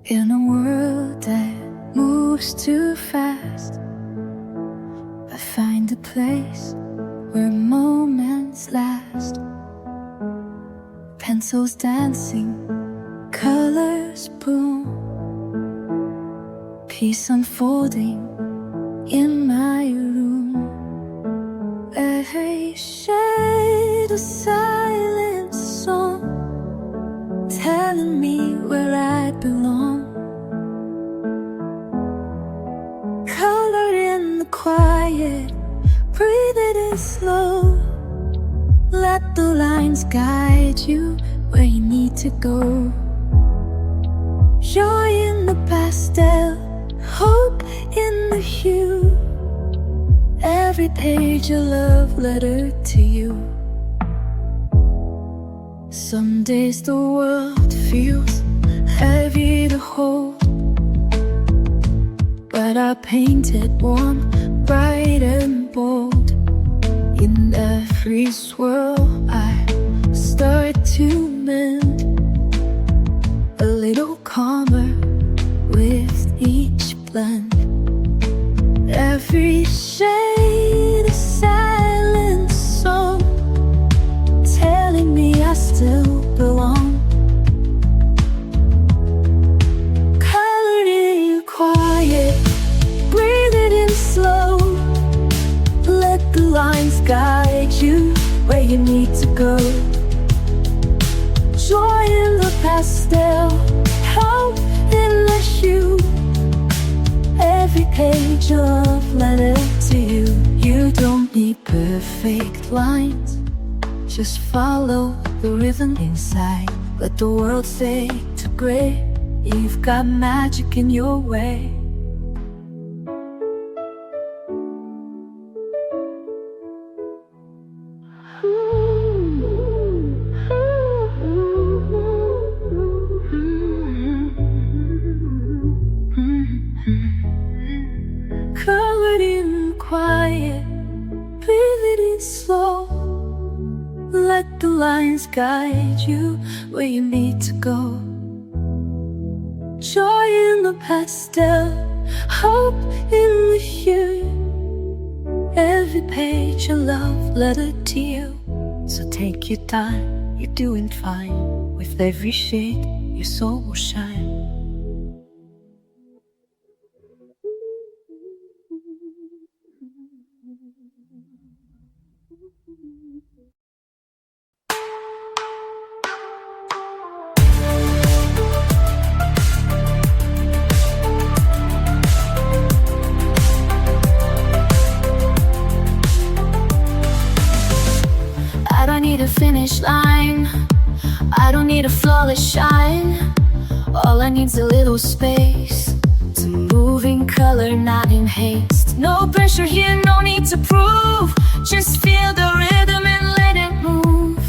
In a world that moves too fast, I find a place where moments last. Pencils dancing, colors boom, peace unfolding in my room. Every shade a silent song, telling me where I belong. Color in the quiet, breathe it in slow. Let the lines guide you where you need to go. Joy in the pastel, hope in the hue. Every page a love letter to you. Some days the world feels heavy to hold, but I paint it warm, bright and bold. In every swirl I start to mend, a little calmer with each blend. Every shade a silent song, telling me I still belong. Color in quiet, breathe it in slow. Let the lines guide you where you need to go. Joy in the pastel, hope in the hue. Every page a love letter to you. You don't need perfect lines, just follow the rhythm inside. Let the world fade to gray. You've got magic in your way. Colored in quiet, breathe it in slow. Let the lines guide you where you need to go. Joy in the pastel, hope in the hue. Every page a love letter to you. So take your time, you're doing fine. With every shade, your soul will shine. I don't need a finish line, I don't need a flawless shine. All I need's a little space to move in color, not in haste. No pressure here, no need to prove. Just feel the rhythm and let it move.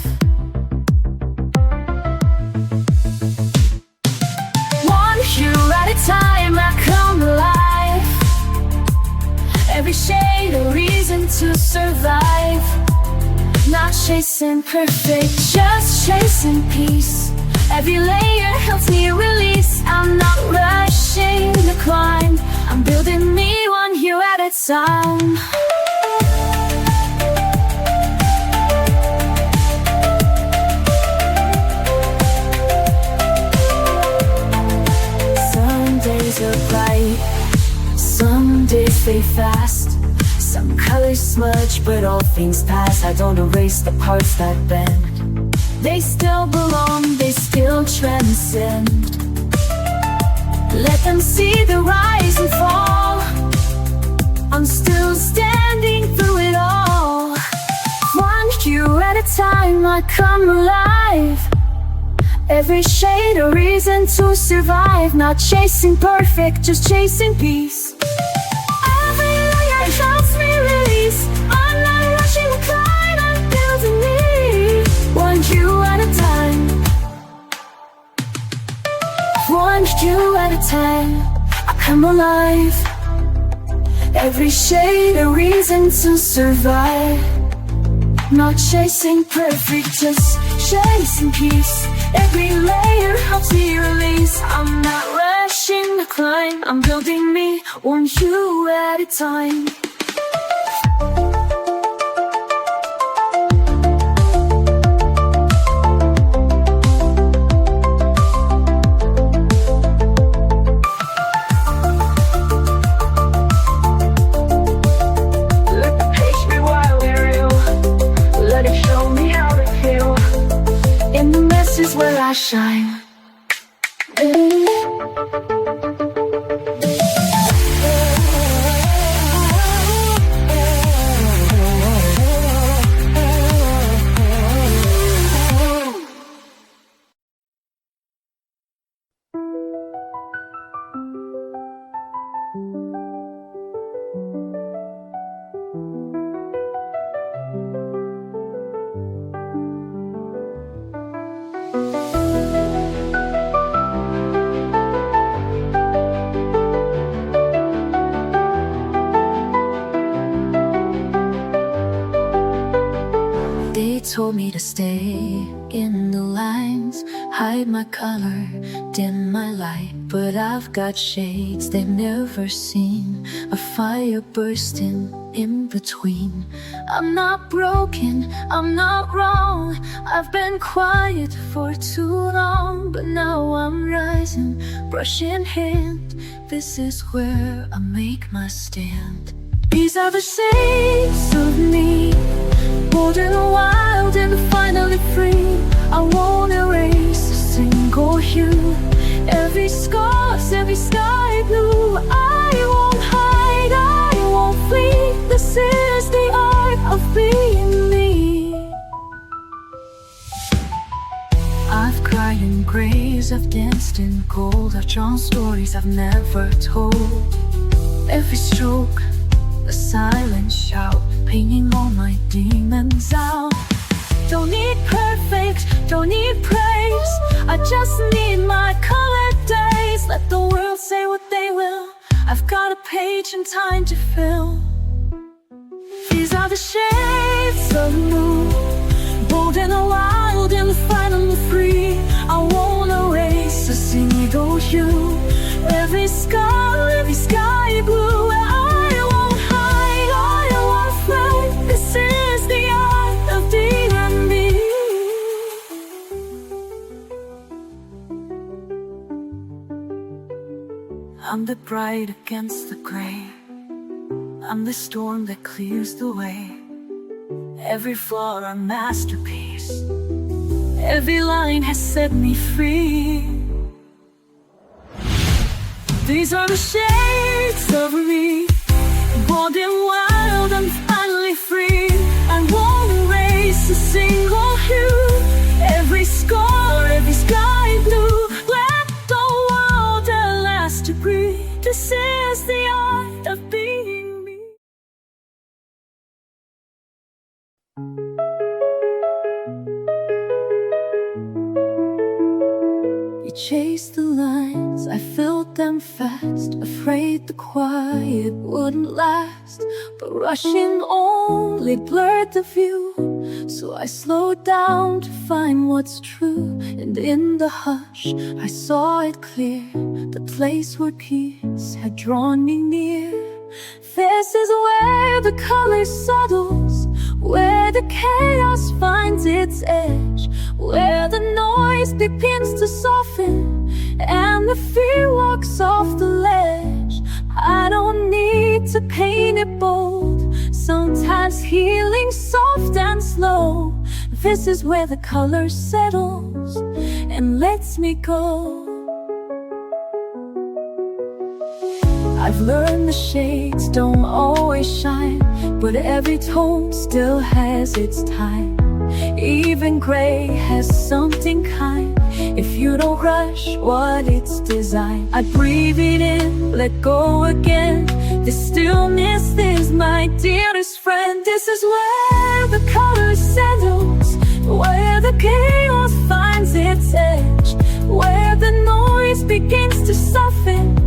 One hue at a time, I come alive. Every shade a reason to survive. Not chasing perfect, just chasing peace. Every layer helps me release. I'm not rushing the climb, I'm building me one hue at a time. Some days are bright, some days fade fast. Some colors smudge, but all things pass. I don't erase the parts that bend. They still belong, they still transcend. Let them see the rise and fall. I'm still standing through it all. One hue at a time, I come alive. Every shade a reason to survive. Not chasing perfect, just chasing peace. Every layer helps me release. I'm not rushing the climb, I'm building me one hue at a time. One hue at a time, I come alive. Every shade a reason to survive. Not chasing perfect, just chasing peace. Every layer helps me release. I'm not ready. climb. I'm building me, one hue at a time. Let the page be wild and real. Let it show me how to feel. In the mess is where I shine. They told me to stay in the lines, hide my color, dim my light. But I've got shades they've never seen, a fire bursting in between. I'm not broken, I'm not wrong. I've been quiet for too long, but now I'm rising, brush in hand. This is where I make my stand. These are the shades of me, bold and wild and finally free. I won't erase a single hue, every scar's, every sky blue. I won't hide, I won't flee. This is the art of being me. I've cried in grays, I've danced in gold, I've drawn stories I've never told. Every stroke, a silent shout, painting all my demons out. Don't need perfect, don't need praise, I just need my colored days. Let the world say what they will, I've got a page and time to fill. These are the shades of blue, bold and wild and finally free. I won't erase a single hue, every scar, every sky blue. I'm the bright against the gray, I'm the storm that clears the way. Every flaw a masterpiece, every line has set me free. These are the shades of me, bold and wild and finally free. I won't erase a single hue, every scar, every sky blue. Let the world at last agree, this is the art of being me. We chased the lines, I filled them fast, afraid the quiet wouldn't last. But rushing only blurred the view, so I slowed down to find what's true. And in the hush I saw it clear, the place where peace had drawn me near. This is where the color settles, where the chaos finds its edge, where the noise begins to soften and the fear walks off the ledge. I don't need to paint it bold, sometimes healing soft and slow. This is where the color settles and lets me go. I've learned the shades don't always shine, but every tone still has its time. Even gray has something kind, if you don't rush what it's designed. I breathe it in, let go again. This stillness is my dearest friend. This is where the color settles, where the chaos finds its edge, where the noise begins to soften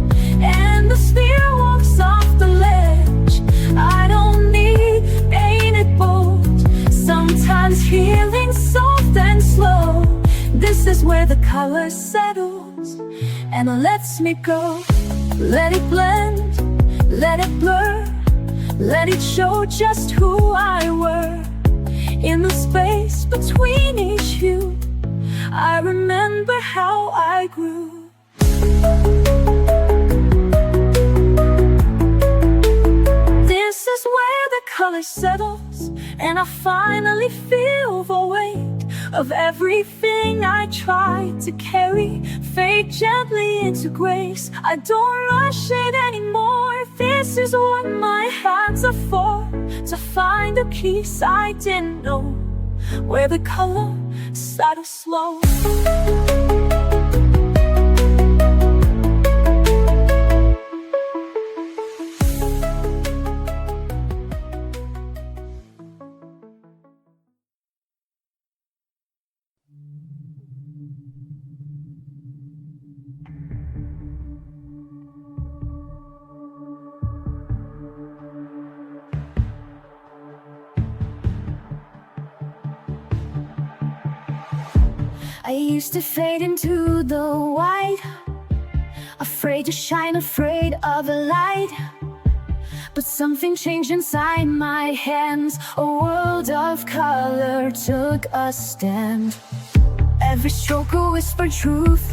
and the sphere walks off the ledge. I don't need painted bold, sometimes healing soft and slow. This is where the color settles and lets me go. Let it blend, let it blur, let it show just who I were. In the space between each hue, I remember how I grew. This is where the color settles, and I finally feel the weight of everything I tried to carry. Fade gently into grace, I don't rush it anymore. This is what my hands are for, to find a piece I didn't know, where the color started slow. I used to fade into the white, afraid to shine, afraid of the light. But something changed inside my hands. A world of color took a stand. Every stroke a whispered truth,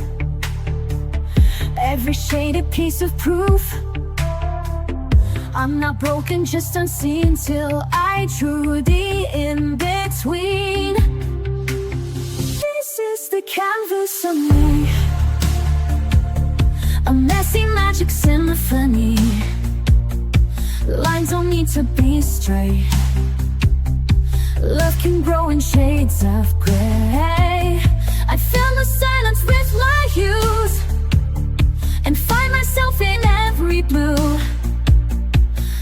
every shade a piece of proof. I'm not broken, just unseen, till I drew the in-between. This is the canvas of me, a messy magic symphony. Lines don't need to be straight. Love can grow in shades of gray. I fill the silence with my hues and find myself in every blue.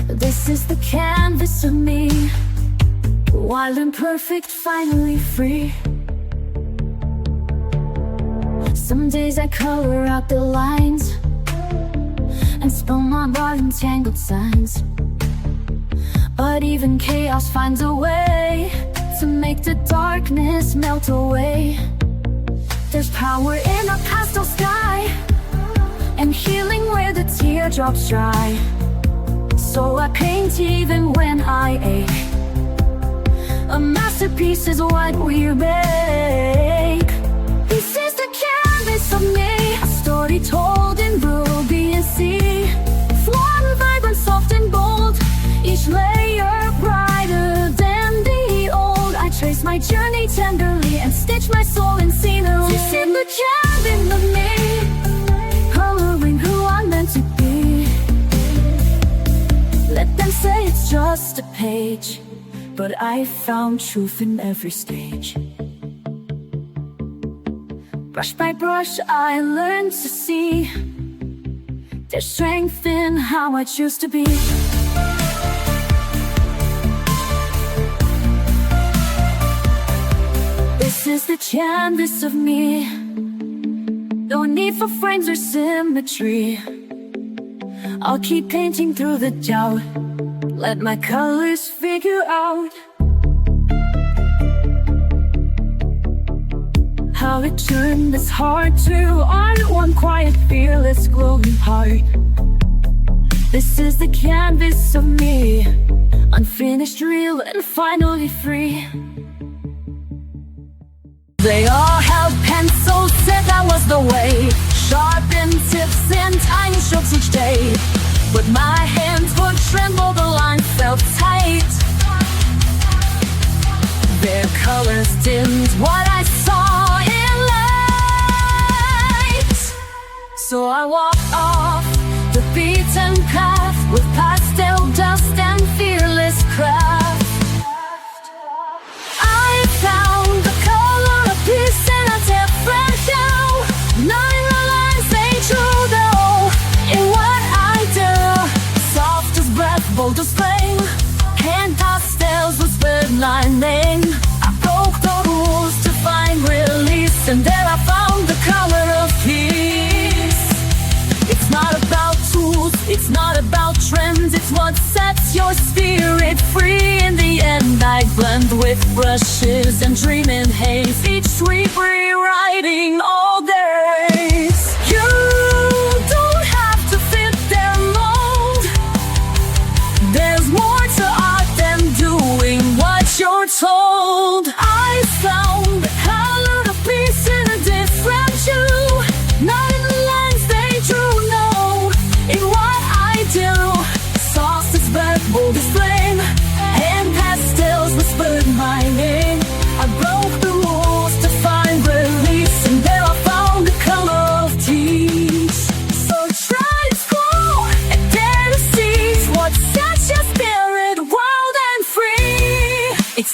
This is the canvas of me, wild and perfect, finally free. Some days I color out the lines and spell my body in tangled signs. But even chaos finds a way to make the darkness melt away. There's power in a pastel sky and healing where the teardrops dry. So I paint even when I ache. A masterpiece is what we make. This is the canvas of me, a story told in ruby and sea. Flawed, vibrant, soft and bold, each layer brighter than the old. I trace my journey tenderly and stitch my soul in scenery. This is the canvas of me, coloring who I'm meant to be. Let them say it's just a page, but I found truth in every stage. Brush by brush I learned to see there's strength in how I choose to be. This is the canvas of me, no need for frames or symmetry. I'll keep painting through the doubt, let my colors figure out how it turned this heart to art. One quiet, fearless, glowing heart. This is the canvas of me, unfinished, real, and finally free. They all held pencils, said that was the way. Sharpened tips and tiny strokes each day. But my hands would tremble, the line felt tight. Their colors dimmed what I saw in light. So I walked off the beaten path with pastel dust and fearless craft. I found the color of peace in a different hue. Knowing the lines they true though in what I do. Soft as breath, bold as flame, hand pastels whispered my name. I broke the rules to find release, and there I found the color of peace. It's not about tools, it's not about trends, it's what sets your spirit free. In the end I blend with brushes and dream in haze, each sweep rewriting all days. You don't have to feel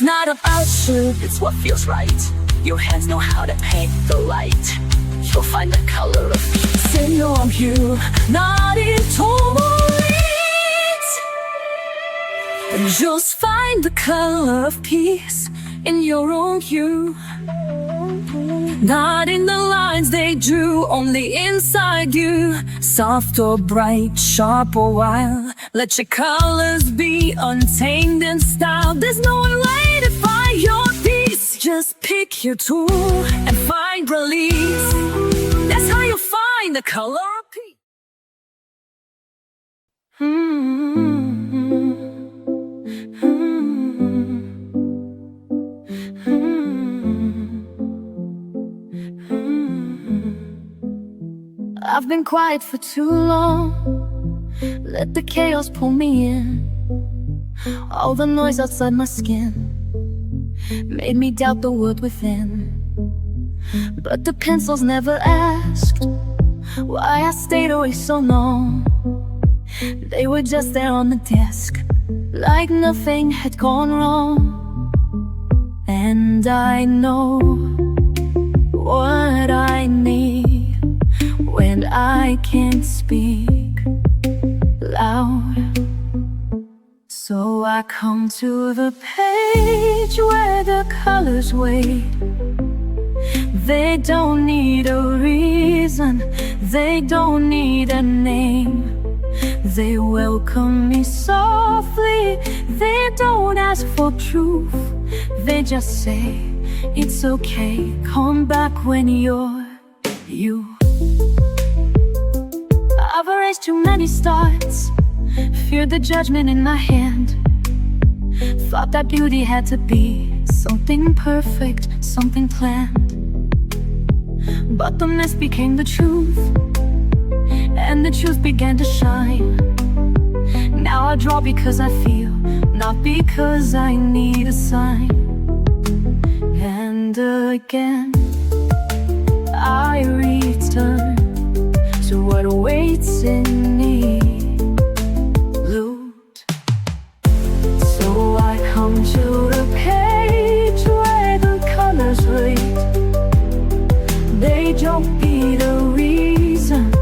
not about you, it's what feels right. Your hands know how to paint the light. You'll find the color of peace in your hue, not in tourmaline. And just find the color of peace in your own hue, not in the lines they drew, only inside you. Soft or bright, sharp or wild, let your colors be untamed in style. There's no one way to find your peace. Just pick your tool and find release. That's how you find the color of peace. I've been quiet for too long. Let the chaos pull me in. All the noise outside my skin made me doubt the word within. But the pencils never asked why I stayed away so long. They were just there on the desk, like nothing had gone wrong. And I know what I need when I can't speak loud. So I come to the page where the colors wait. They don't need a reason, they don't need a name. They welcome me softly, they don't ask for proof. They just say, it's okay, come back when you're you. I've erased too many starts, feared the judgment in my hand. Thought that beauty had to be something perfect, something planned. But the mess became the truth, and the truth began to shine. Now I draw because I feel, not because I need a sign. And again I return to what awaits in me. Loot. So I come to the page where the colors rate. They don't need a reason,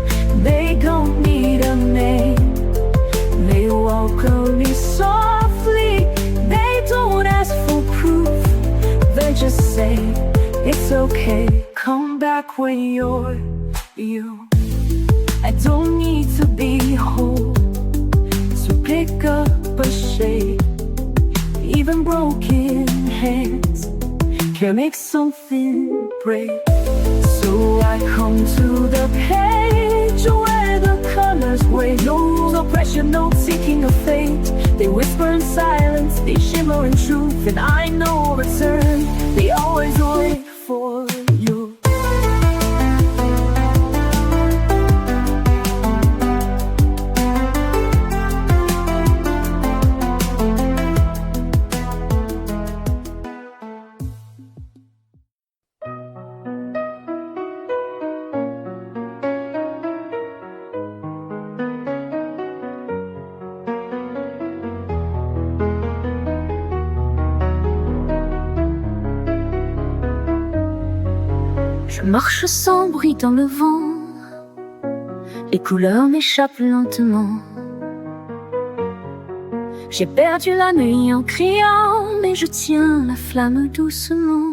they don't need a name. They welcome me softly, they don't ask for proof. They just say, it's okay, come back when you're you. I don't need to be whole to pick up a shade. Even broken hands can make something break. So I come to the page where the colors wait. No rules, no pressure, no seeking of fate. They whisper in silence, they shimmer in truth. And I know return, they always wait for you. Je marche sans bruit dans le vent, les couleurs m'échappent lentement. J'ai perdu la nuit en criant, mais je tiens la flamme doucement.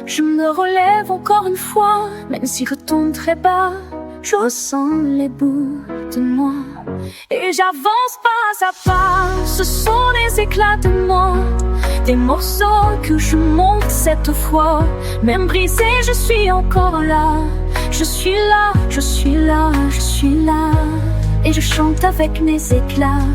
Je me relève encore une fois, même si je tombe très bas, je ressens les bouts de moi. Et j'avance pas à pas, ce sont des éclats de moi, des morceaux que je monte cette fois. Même brisé, je suis encore là. Je suis là, je suis là, je suis là. Et je chante avec mes éclats.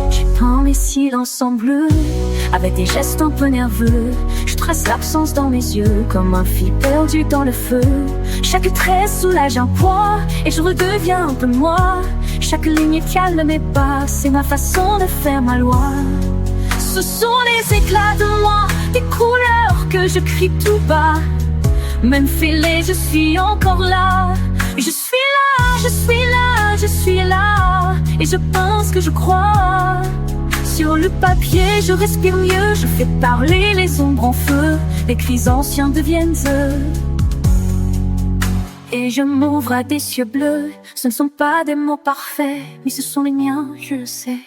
J'étends mes silences en bleu, avec des gestes un peu nerveux. Je trace l'absence dans mes yeux, comme un fil perdu dans le feu. Chaque trait soulage un poids, et je redeviens un peu moi. Chaque ligne calme mes pas, c'est ma façon de faire ma loi. Ce sont les éclats de moi, des couleurs que je crie tout bas. Même fêlé, je suis encore là. Et je suis là, je suis là, je suis là. Et je pense que je crois. Sur le papier, je respire mieux. Je fais parler les ombres en feu. Les cris anciens deviennent eux. Et je m'ouvre à des cieux bleus. Ce ne sont pas des mots parfaits, mais ce sont les miens, je le sais.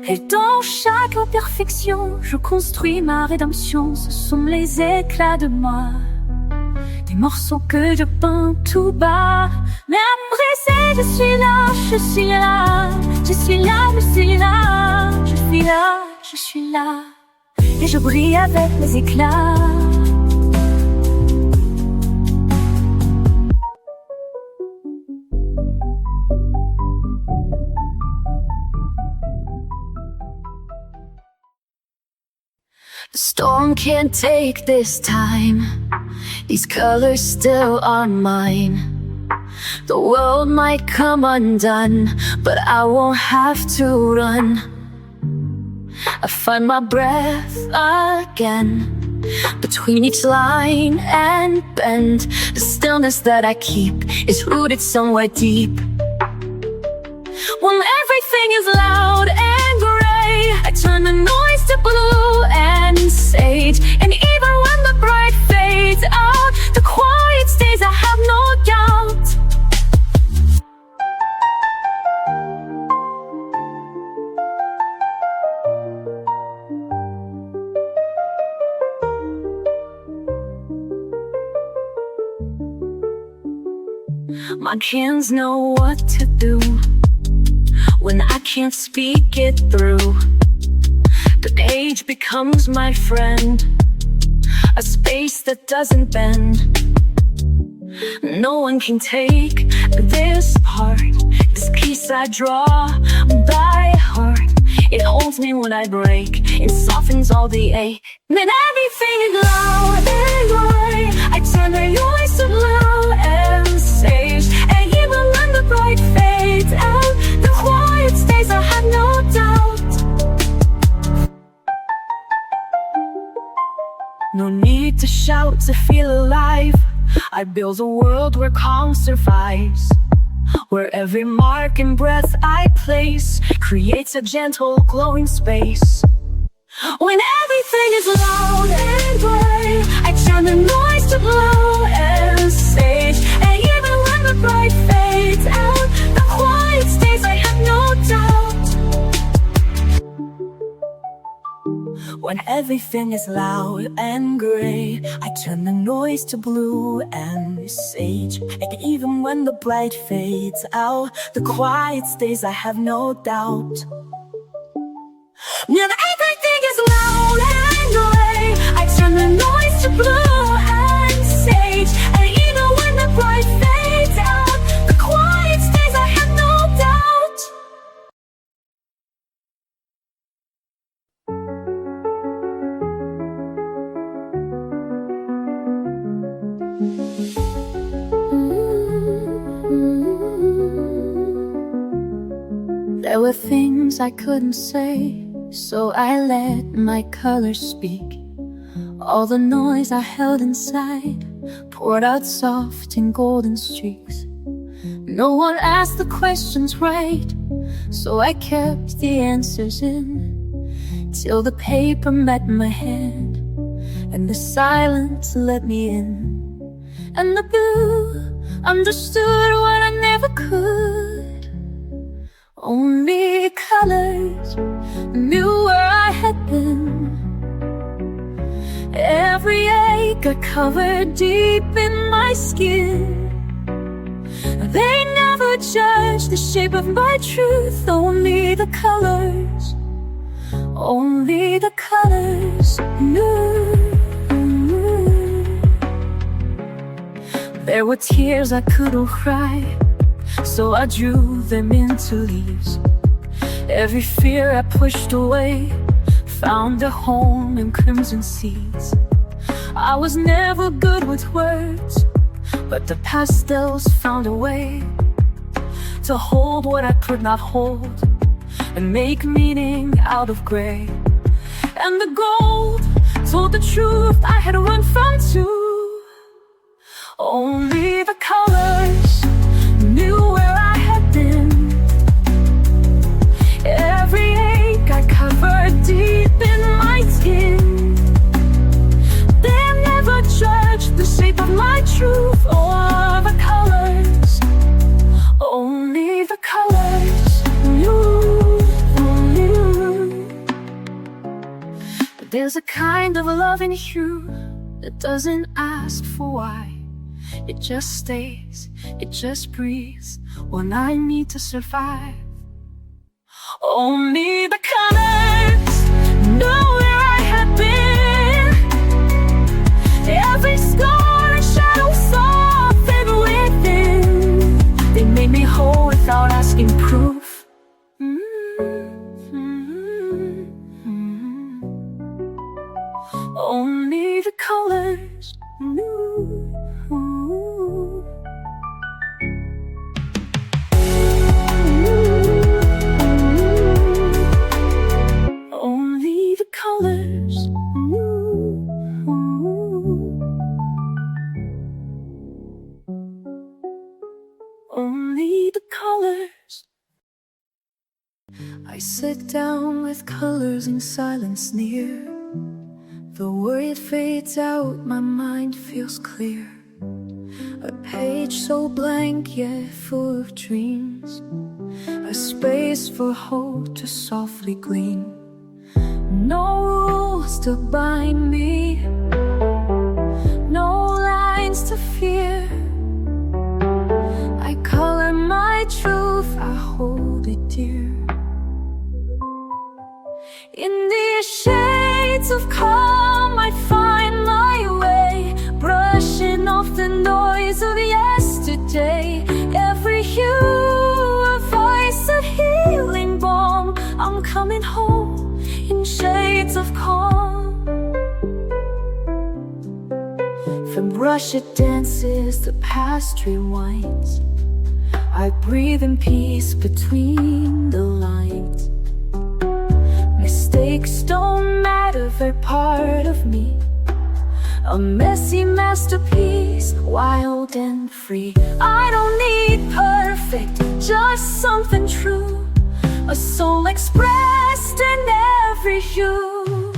Et dans chaque imperfection, je construis ma rédemption. Ce sont les éclats de moi, des morceaux que je peins tout bas. Même brisé, je suis là, je suis là. Je suis là, je suis là. Je suis là, je suis là. Et je brille avec mes éclats. The storm can't take this time. These colors still are mine. The world might come undone, but I won't have to run. I find my breath again between each line and bend. The stillness that I keep is rooted somewhere deep. When everything is loud and gray, I turn the noise to blue and sage. And even when the bright fades out, the quiet stays, I have no doubt. My hands know what to do when I can't speak it through. The page becomes my friend, a space that doesn't bend. No one can take this part, this piece I draw by heart. It holds me when I break, it softens all the ache. Then everything is loud and gray, I turn the noise to blue and sage. And even when the bright fades out, the quiet stays, I have no doubt. No need to shout to feel alive. I build a world where calm survives, where every mark and breath I place creates a gentle glowing space. When everything is loud and gray, I turn the noise to blue and sage. And even when the bright fades out, the quiet stays, I have no doubt. When everything is loud and gray, I turn the noise to blue and sage. And even when the bright fades out, the quiet stays, I have no doubt. When everything is loud and gray, I turn the noise to blue and sage. And even when the bright fades out, the quiet stays, I have no doubt. There were things I couldn't say, so I let my colors speak. All the noise I held inside poured out soft in golden streaks. No one asked the questions right, so I kept the answers in, till the paper met my hand and the silence let me in. And the blue understood what I never could. Only colors knew where I had been. Every ache I covered deep in my skin. They never judged the shape of my truth. Only the colors knew. There were tears I couldn't cry, so I drew them into leaves. Every fear I pushed away found a home in crimson seeds. I was never good with words, but the pastels found a way to hold what I could not hold and make meaning out of gray. And the gold told the truth, I had to run from too. Only the colors knew where I had been. Every ache I covered deep in my skin. They never judged the shape of my truth or the colors. Only the colors knew. But there's a kind of love in you that doesn't ask for why. It just stays, it just breathes when I need to survive. Only the colors know where I had been. Every scar and shadow saw fade within. They made me whole without asking proof. Only the colors knew. Only the colors knew. Only the colors. I sit down with colors in silence near. The worry it fades out, my mind feels clear. A page so blank yet full of dreams. A space for hope to softly gleam. No rules to bind me, no lines to fear. I color my truth, I hold it dear. In these shades of calm I find my way, brushing off the noise of yesterday. Every hue a voice, a healing balm. I'm coming home in shades of calm. From brush it dances, the past rewinds. I breathe in peace between the lines. Mistakes don't matter, they're part of me. A messy masterpiece, wild and free. I don't need perfect, just something true. A soul expressed in every hue.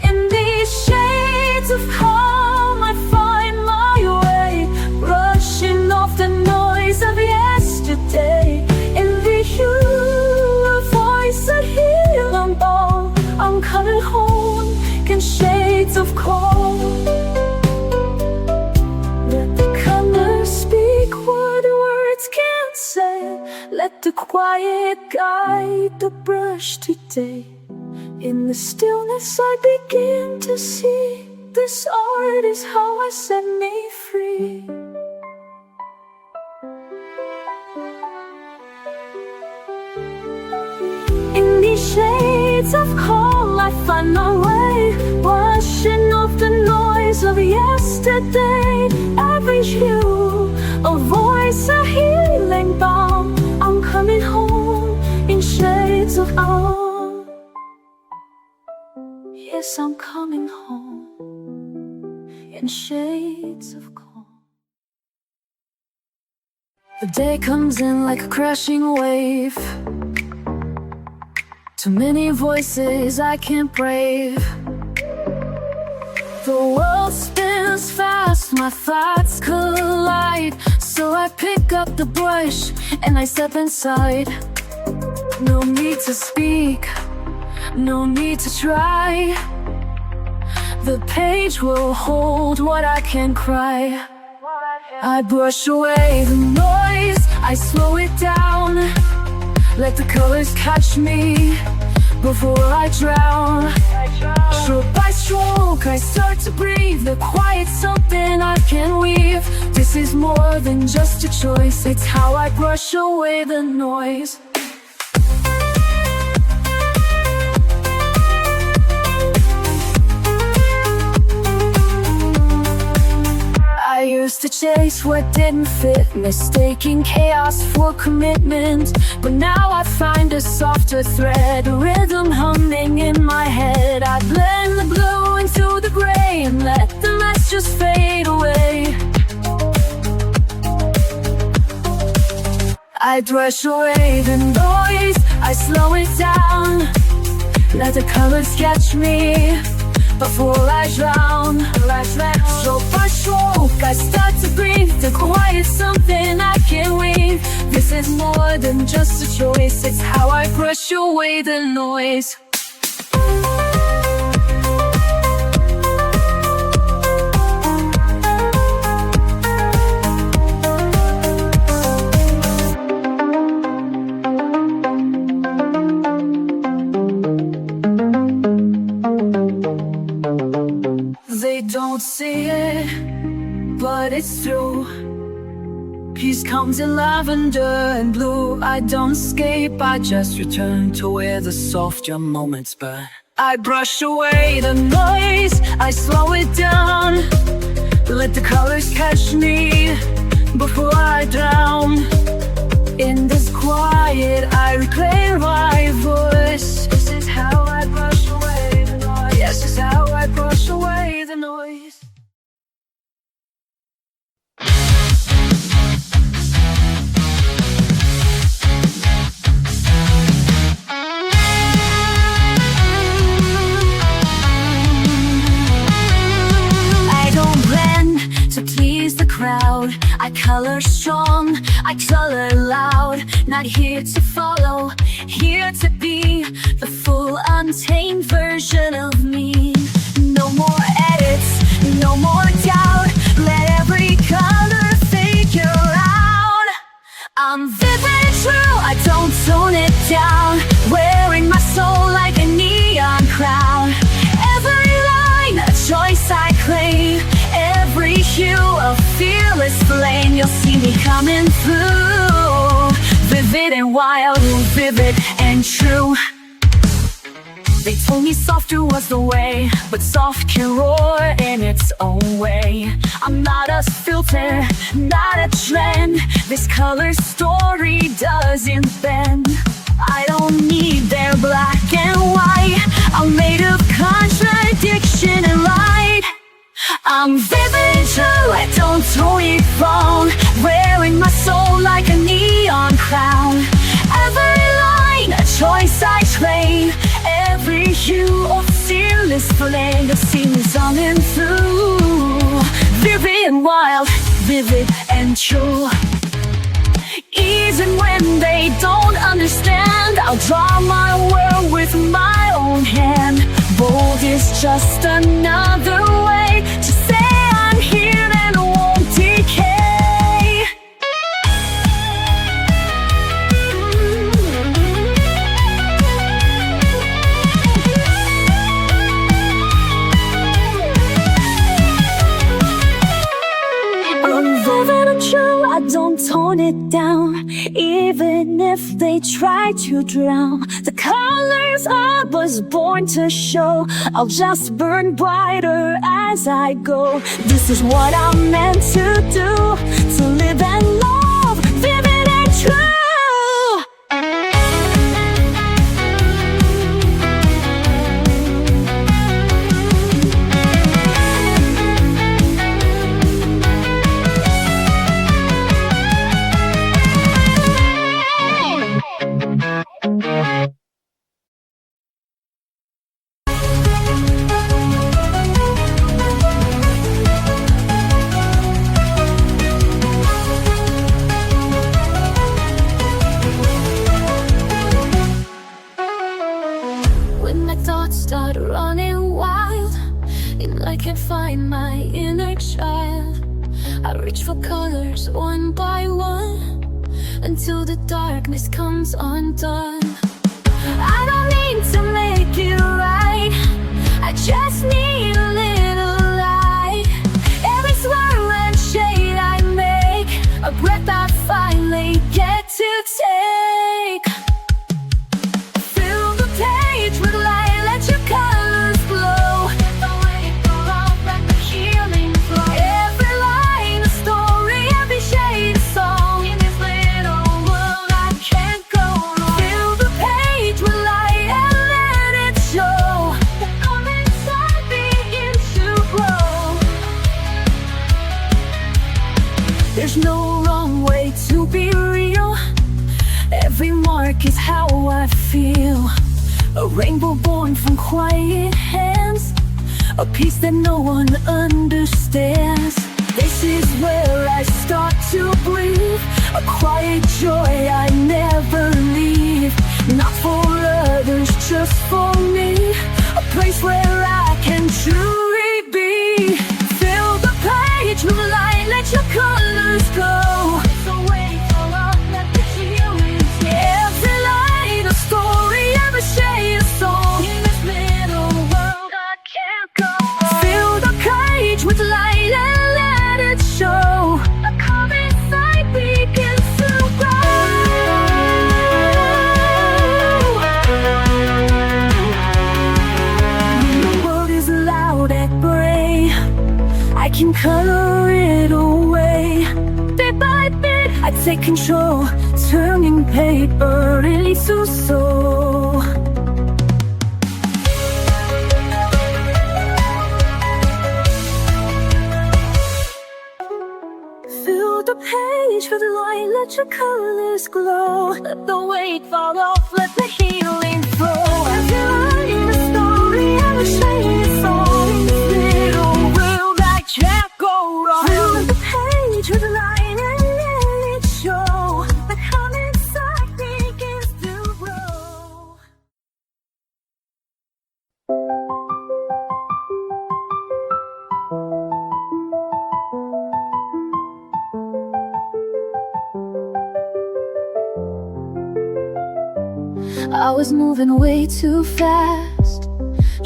In these shades of calm I find my way, brushing off the noise of yesterday. In the hue a voice, a healing balm. I'm coming home in shades of calm. Let the colors speak what words can't say. Let the quiet guide the brush today. In the stillness I begin to see, this art is how I set me free. In these shades of calm I find my way, washing off the noise of yesterday. Every hue, a voice, a healing balm. I'm coming home in shades of calm. Yes, I'm coming home in shades of calm. The day comes in like a crashing wave. Too many voices I can't brave. The world spins fast, my thoughts collide. So I pick up the brush and I step inside. No need to speak, no need to try. The page will hold what I can cry. I brush away the noise, I slow it down. Let the colors catch me before I drown. Stroke by stroke I start to breathe. The quiet's something I can weave. This is more than just a choice, it's how I brush away the noise. I used to chase what didn't fit, mistaking chaos for commitment. But now I find a softer thread, a rhythm humming in my head. I blend the blue into I brush away the noise, I slow it down. Let the colors catch me before I drown. Stroke by stroke, I start to breathe. The quiet something I can't leave. This is more than just a choice, it's how I brush away the noise. They don't see it, but it's true. Peace comes in lavender and blue. I don't escape, I just return to where the softer moments burn. I brush away the noise, I slow it down. Let the colors catch me before I drown. In this quiet, I reclaim my voice. This is how I brush away the noise. Yes, this is how I brush away the noise. I color strong, I color loud. Not here to follow, here to be the full untamed version of me. No more edits, no more doubt. Let every color figure out. I'm vivid and true, I don't tone it down. Wearing my soul like a neon crown. Every line, a choice I claim. Every hue of fearless flame, you'll see me coming through. Vivid and wild, vivid and true. They told me softer was the way, but soft can roar in its own way. I'm not a filter, not a trend. This color story doesn't bend. I don't need their black and white. I'm made of contradiction and light. I'm vivid and true, I don't tone it wrong. Wearing my soul like a neon crown. Every line, a choice I claim. Every hue of fearless flame, you'll see me zooming through. Vivid and wild, vivid and true. Even when they don't understand, I'll draw my world with my own hand. Bold is just another way to say I'm here and won't decay. I'm vivid and true, I don't tone it down. Even if they try to drown the colors I was born to show, I'll just burn brighter as I go. This is what I'm meant to do, to live and love, vivid and true. Start running wild, and I can't find my inner child. I reach for colors one by one, until the darkness comes undone. I don't need to make it right, I just need a little light. Every swirl and shade I make, a breath I finally get to take. Fill the page with light, let your colors glow. Don't let it go wrong, let the healing flow. Every line a story, every shade a song. In this little world I can't go wrong. Fill the page with light and let rainbow born from quiet hands, a peace that no one understands. This is where I start to breathe, a quiet joy I never leave. Not for others, just for me, a place where I can truly be. Fill the page with light, let your colors go. So wait for love, let the healing flow. Every light a story, every shade a song. In this little world I can't go. Fill the page with light and let it show. A calm inside begins to grow. When the world is loud and gray, I can color it away. Bit by bit, I take control, turning paper into soul. Fill the page with light, let your colors glow. Let the weight fall off, let the healing flow. Every line in the story, every shade is song. In this little world I can't go wrong. Fill the page with light and let it show. The calm inside begins to grow. I was moving way too fast,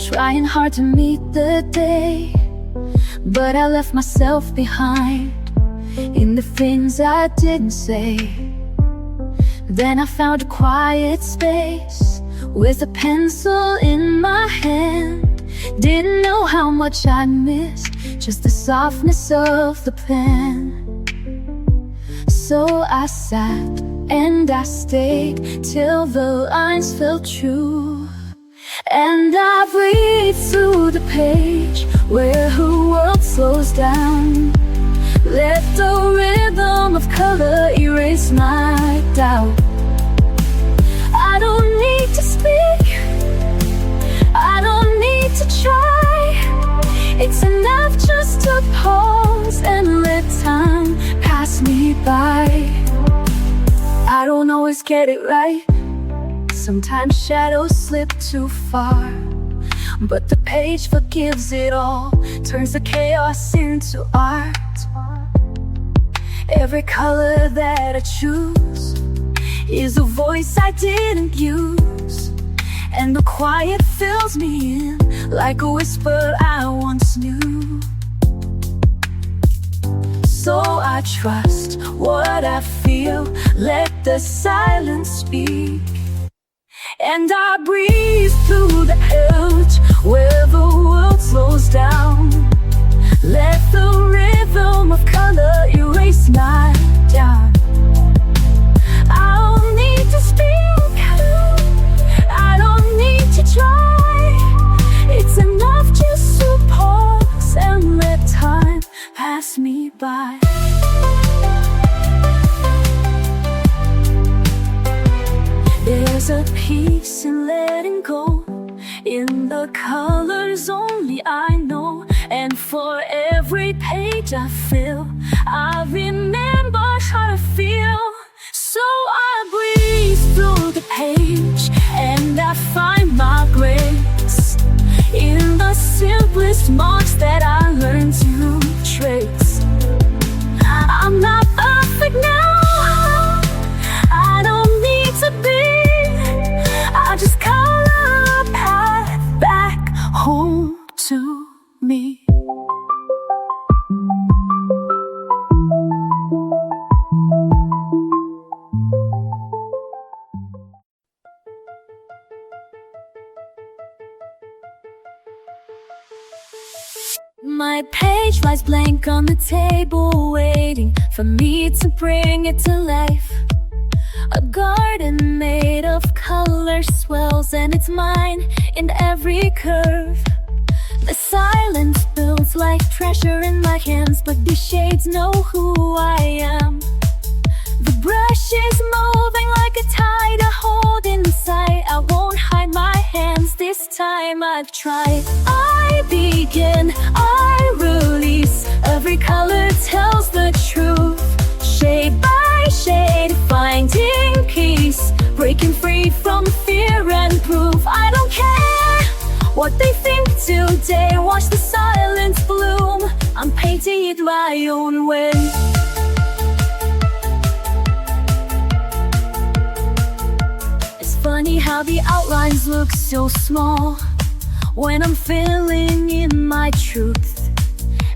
trying hard to meet the day, but I left myself behind in the things I didn't say. Then I found a quiet space with a pencil in my hand. Didn't know how much I'd missed, just the softness of the pen. So I sat and I stayed till the lines felt true. And I breathed through the page where the world slows down. Let the rhythm of color erase my doubt. I don't need to speak, I don't need to try. It's enough just to pause and let time pass me by. I don't always get it right, sometimes shadows slip too far, but the page forgives it all, turns the chaos into art. Every color that I choose is a voice I didn't use, and the quiet fills me in like a whisper I once knew. So I trust what I feel, let the silence speak. And I breathe through the edge where the world slows down. Let the rhythm of color erase my doubt. I don't need to speak, I don't need to try. It's enough just to pause and let time pass me by. There's a peace in letting go, in the colors only I know. And for every page I fill, I remember how to feel. So I breathe through the page and I find my grace in the simplest marks that I learned to trace. I'm not perfect now, I don't need to be. I just color a path back home to me. My page lies blank on the table, waiting for me to bring it to life. A garden made of color swells, and it's mine in every curve. The silence builds like treasure in my hands, but the shades know who I am. The brush is moving like a tide I hold inside. I won't hide my hands, this time I've tried. I begin, I release. Every color tells the truth. Shade by shade, finding peace. Breaking free from fear and proof. I don't care what they think today. Watch the silence bloom. I'm painting it my own way. It's funny how the outlines look so small when I'm filling in my truth,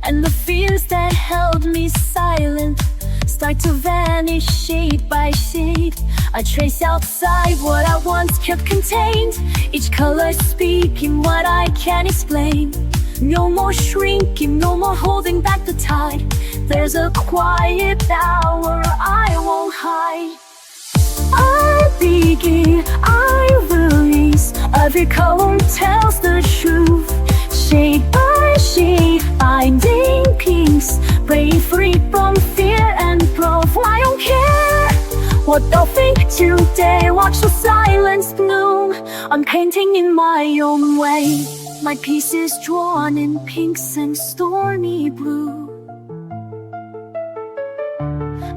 and the fears that held me silent start to vanish shade by shade. I trace outside what I once kept contained, each color speaking what I can't explain. No more shrinking, no more holding back the tide. There's a quiet power I won't hide. I begin, I release. Every color tells the truth. Shade by shade, finding peace. Break free from fear and proof. I don't care what they'll think today. Watch the silence bloom. I'm painting in my own way. My piece is drawn in pinks and stormy blue.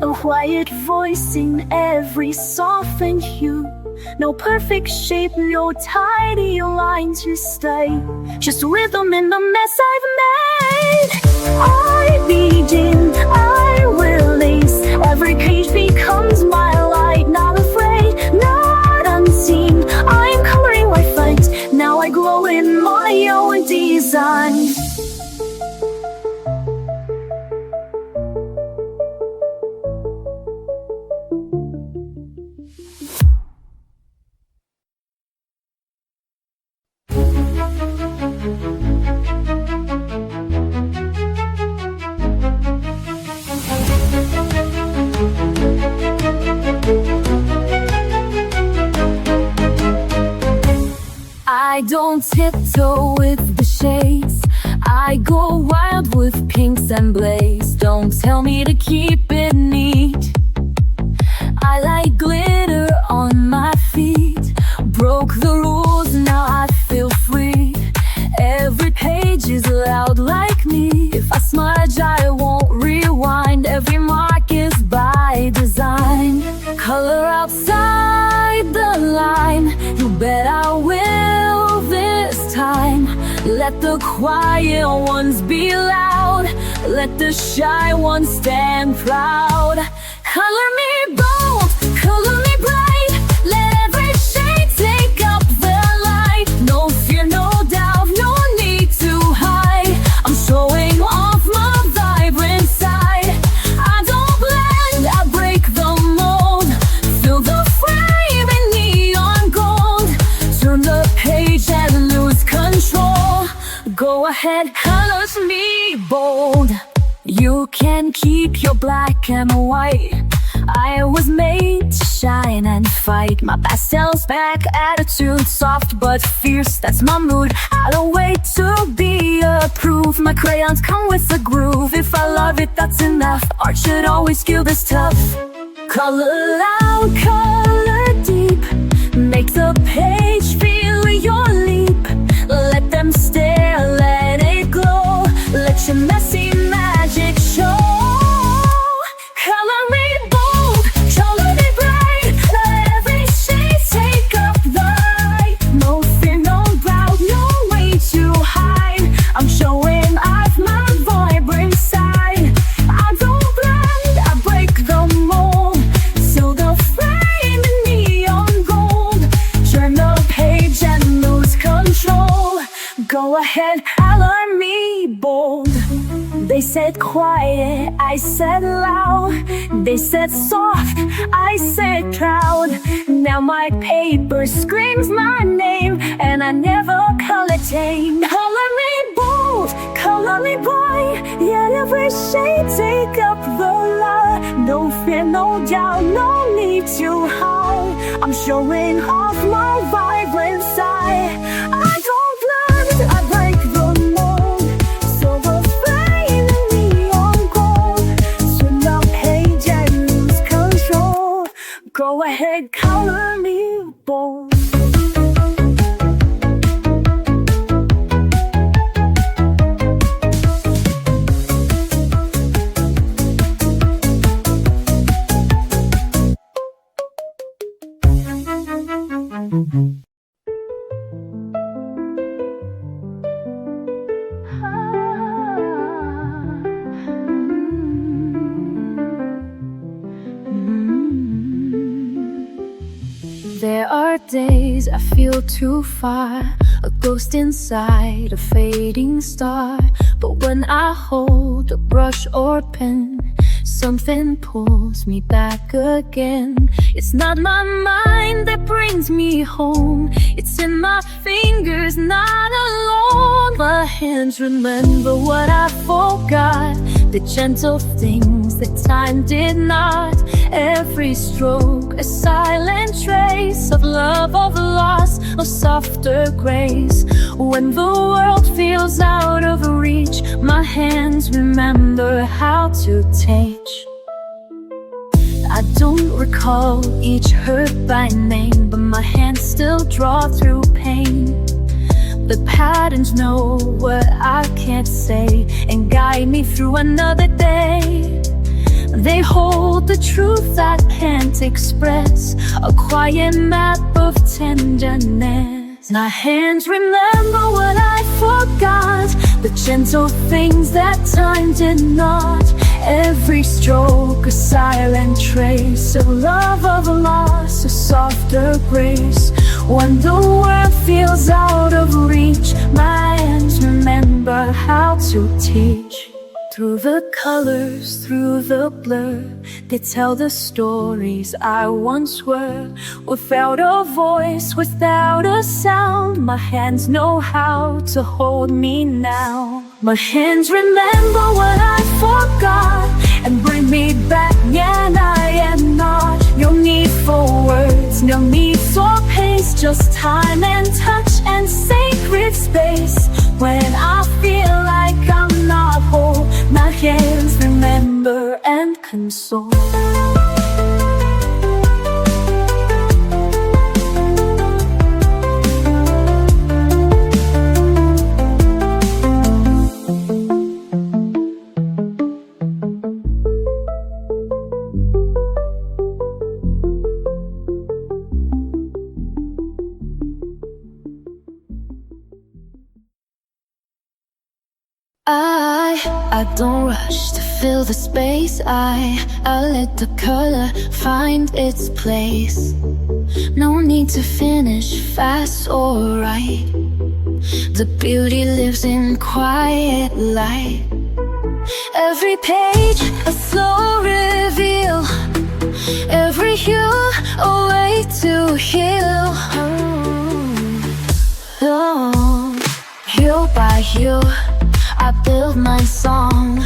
A quiet voice in every softened hue. No perfect shape, no tidy line to stay. Just rhythm in the mess I've made. I begin, I release. Every page becomes my light. Not afraid, not unseen. I'm coloring my fight. Now I glow in my own design. I don't tiptoe with the shades. I go wild with pinks and blaze. Don't tell me to keep it neat. I like glitter on my feet. Broke the rules, now I feel free. Every page is loud like me. If I smudge, I won't rewind. Every mark is by design. Color outside the line. You bet I will this time. Let the quiet ones be loud. Let the shy ones stand proud. Color me bold, color me bright. Let every shade take up the light. No fear, no doubt, no need to hide. I'm showing off my vibrant side. I don't blend, I break the mold. Fill the frame in neon gold. Turn the page and lose control. Go ahead, colors me bold. You can keep your black and white. I was made to shine and fight. My pastel's back, attitude soft but fierce. That's my mood, I don't wait to be approved. My crayons come with a groove. If I love it, that's enough. Art should always feel this tough. Color loud, color deep. Make the page feel your leap. Let them stare, let it glow. Let your messy magic show. Color me bold, color me bright. Let every shade take up the light. No fear, no doubt, no way to hide. I'm showing off my vibrant side. I don't blend, I break the mold. Seal the frame in neon gold. Turn the page and lose control. Go ahead, color me bold. They said quiet, I said loud. They said soft, I said proud. Now my paper screams my name, and I never color tame. Color me bold, color me bright. Yet every shade take up the light. No fear, no doubt, no need to hide. I'm showing off my vibrant side. I don't blend, I break the mold. Silver flame in neon gold. Turn the page and lose control. Go ahead, color me bold. too far, a ghost inside a fading star. But when I hold a brush or pen, something pulls me back again. It's not my mind that brings me home, it's in my fingers, not alone. My hands remember what I forgot, the gentle things that time did not. Every stroke a silent trace of love, of loss, of softer grace. When the world feels out of reach, my hands remember how to teach. I don't recall each hurt by name, but my hands still draw through pain. The patterns know what I can't say and guide me through another day. They hold the truth I can't express, a quiet map of tenderness. My hands remember what I forgot, the gentle things that time did not. Every stroke a silent trace of love, of loss, a softer grace. When the world feels out of reach, my hands remember how to teach. Through the colors, through the blur, they tell the stories I once were. Without a voice, without a sound, my hands know how to hold me now. My hands remember what I forgot and bring me back when I am not. No need for words, no need for pace, just time and touch and sacred space. When I feel like I'm not whole, my hands remember and console. I don't rush to fill the space. I let the color find its place. No need to finish fast or right. The beauty lives in quiet light. Every page a slow reveal, every hue a way to heal. Hue by hue I build my song,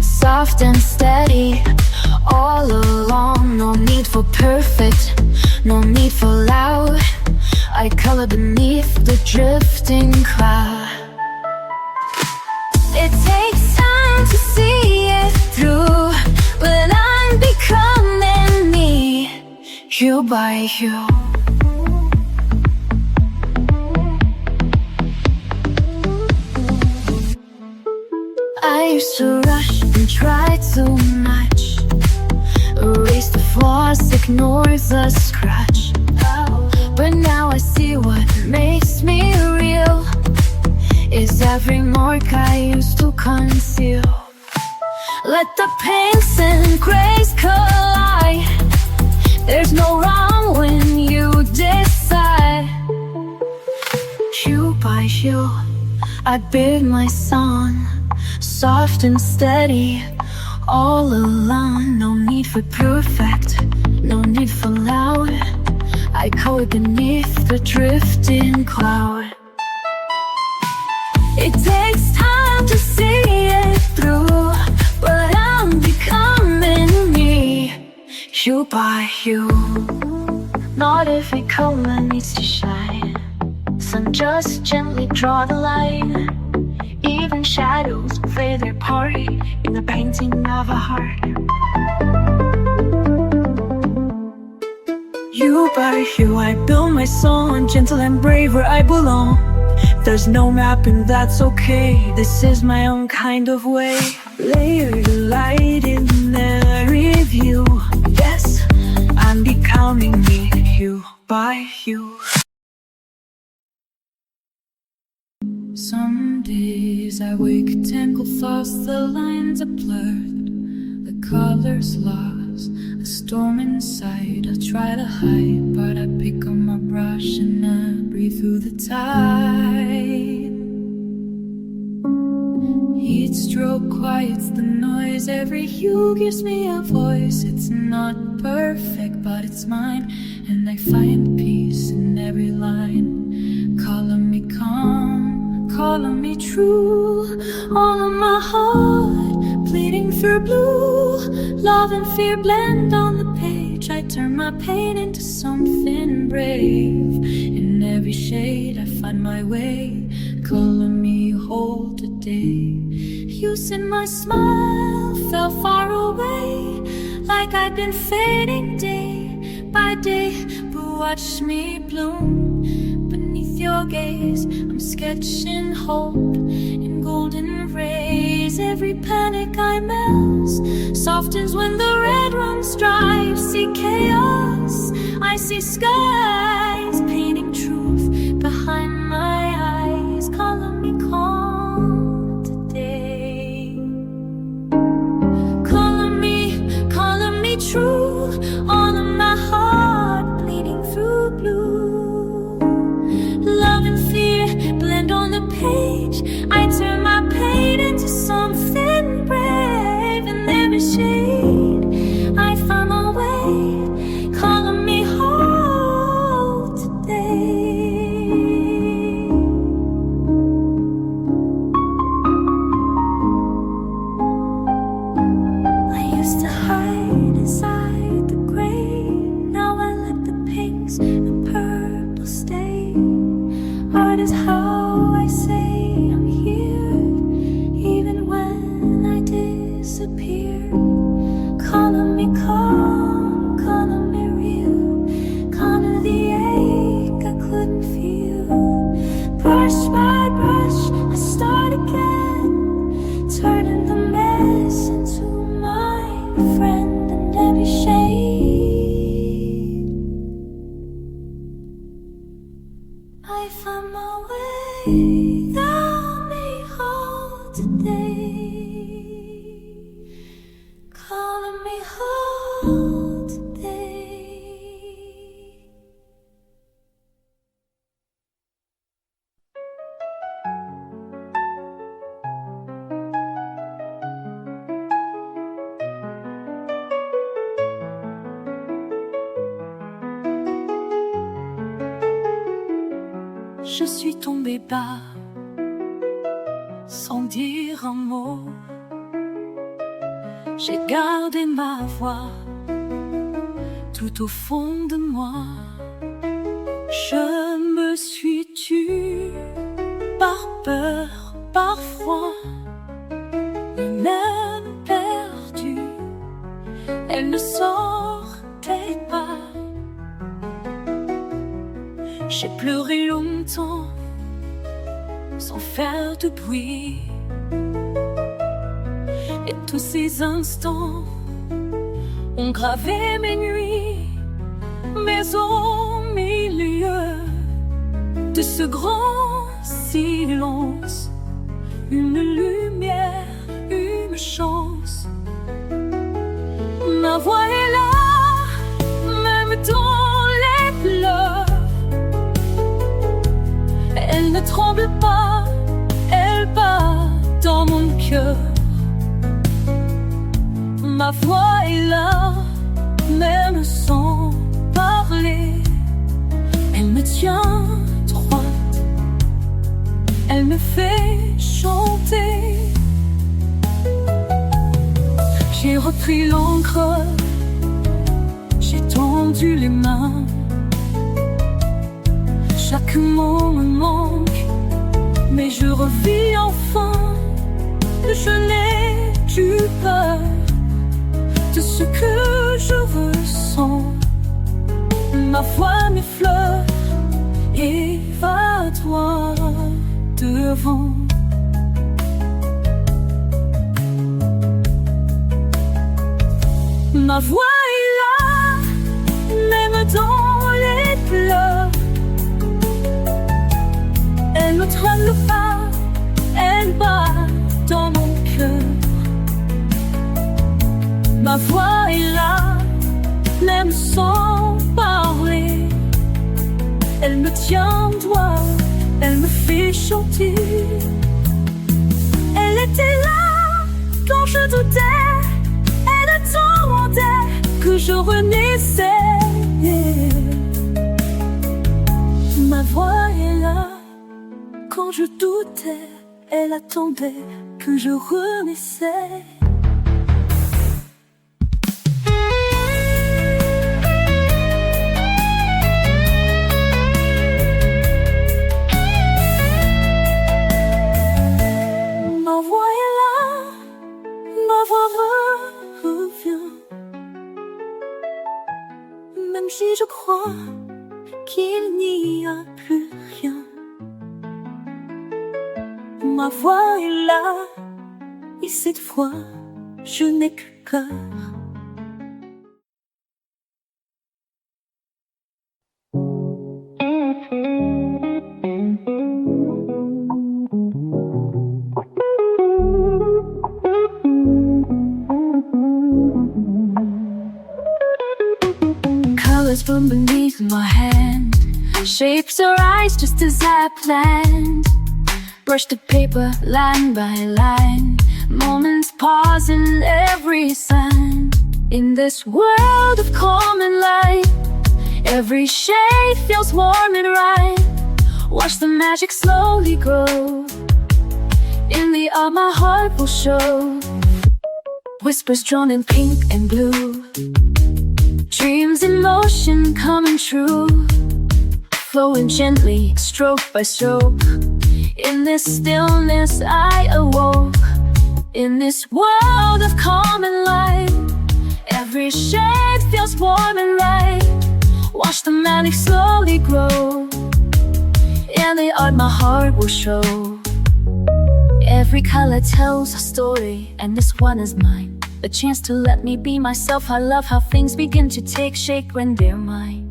soft and steady, all along. No need for perfect, no need for loud. I color beneath the drifting cloud. It takes time to see it through, but I'm becoming me, hue by hue. I used to rush and try too much, erase the flaws, ignore the scratch. But now I see what makes me real is every mark I used to conceal. Let the pinks and grays collide. There's no wrong when you decide. Hue by hue I build my song, soft and steady, all along. No need for perfect, no need for loud. I color beneath the drifting cloud. It takes time to see it through, but I'm becoming me, hue by hue. Not every color needs to shine. Some just gently draw the line. Even shadows play their part in the painting of a heart. Hue by hue I build my song, gentle and brave where I belong. There's no map and that's okay, this is my own kind of way. Layered light in the review, yes, I'm becoming me, hue by hue. Some days I wake tangled thoughts, the lines are blurred, the colors lost, a storm inside. I try to hide, but I pick up my brush and I breathe through the tide. Heat stroke quiets the noise, every hue gives me a voice. It's not perfect, but it's mine, and I find peace in every line. Calling me calm, calling me true, all of my heart bleeding through blue. Love and fear blend on the page, I turn my pain into something brave. In every shade I find my way, calling me whole today. You said my smile fell far away, like I'd been fading day by day. But watch me bloom beneath your gaze. I'm sketching hope in golden rays. Every panic I melt softens when the red runs dry. I see chaos, I see skies, painting truth behind my eyes. Calling me calm today, calling me true, all of my heart bleeding through blue. Love and fear blend on the page, I turn my pain into something brave. In every shade I find my way, calling me whole today. I used to hide inside the gray, now I let the pinks and purple stay. Art is how I say I'm here, even when I disappear. Calling me calm, calling me real, calming the ache I couldn't feel. Brush by brush, I start again, turning the mess into my friend. In every shade I find my way, thou me whole today, calling me whole today. Je suis tombée bas, sans dire un mot. J'ai gardé ma voix tout au fond de moi. Je me suis tue par peur, par froid, et même perdue. Elle ne sortait pas. J'ai pleuré longtemps sans faire de bruit, et tous ces instants ont gravé mes nuits. Mais au milieu de ce grand silence, une lumière, une chance. Ma voix est là, même dans les pleurs. Elle ne tremble pas, elle bat dans mon cœur. Ma voix est là, même sans parler. Elle me tient droite, elle me fait chanter. J'ai repris l'encre, j'ai tendu les mains. Chaque mot me manque, mais je revis enfin. Je n'ai plus peur de ce que je ressens. Ma voix m'effleure et va droit devant. Ma voix est là, même dans les pleurs. Elle ne tremble pas, elle bat dans mon cœur. Ma voix est là, même sans parler. Elle me tient droit, elle me fait chanter. Elle était là quand je doutais, elle attendait que je renaissais. Ma voix est là quand je doutais, elle attendait que je renaissais. Ma voix est là, ma voix revient. Même si je crois qu'il n'y a plus rien, ma voix est là, et cette fois, je n'ai que cœur. Colors from beneath my hand, shapes arise just as I planned. Brush the paper line by line, moments pause in every sign. In this world of common light, every shade feels warm and right. Watch the magic slowly grow, in the art my heart will show. Whispers drawn in pink and blue, dreams in motion coming true, flowing gently, stroke by stroke. In this stillness I awoke. In this world of common light, every shade feels warm and right. Watch the magic slowly grow, in the art my heart will show. Every color tells a story, and this one is mine. A chance to let me be myself. I love how things begin to take shape when they're mine.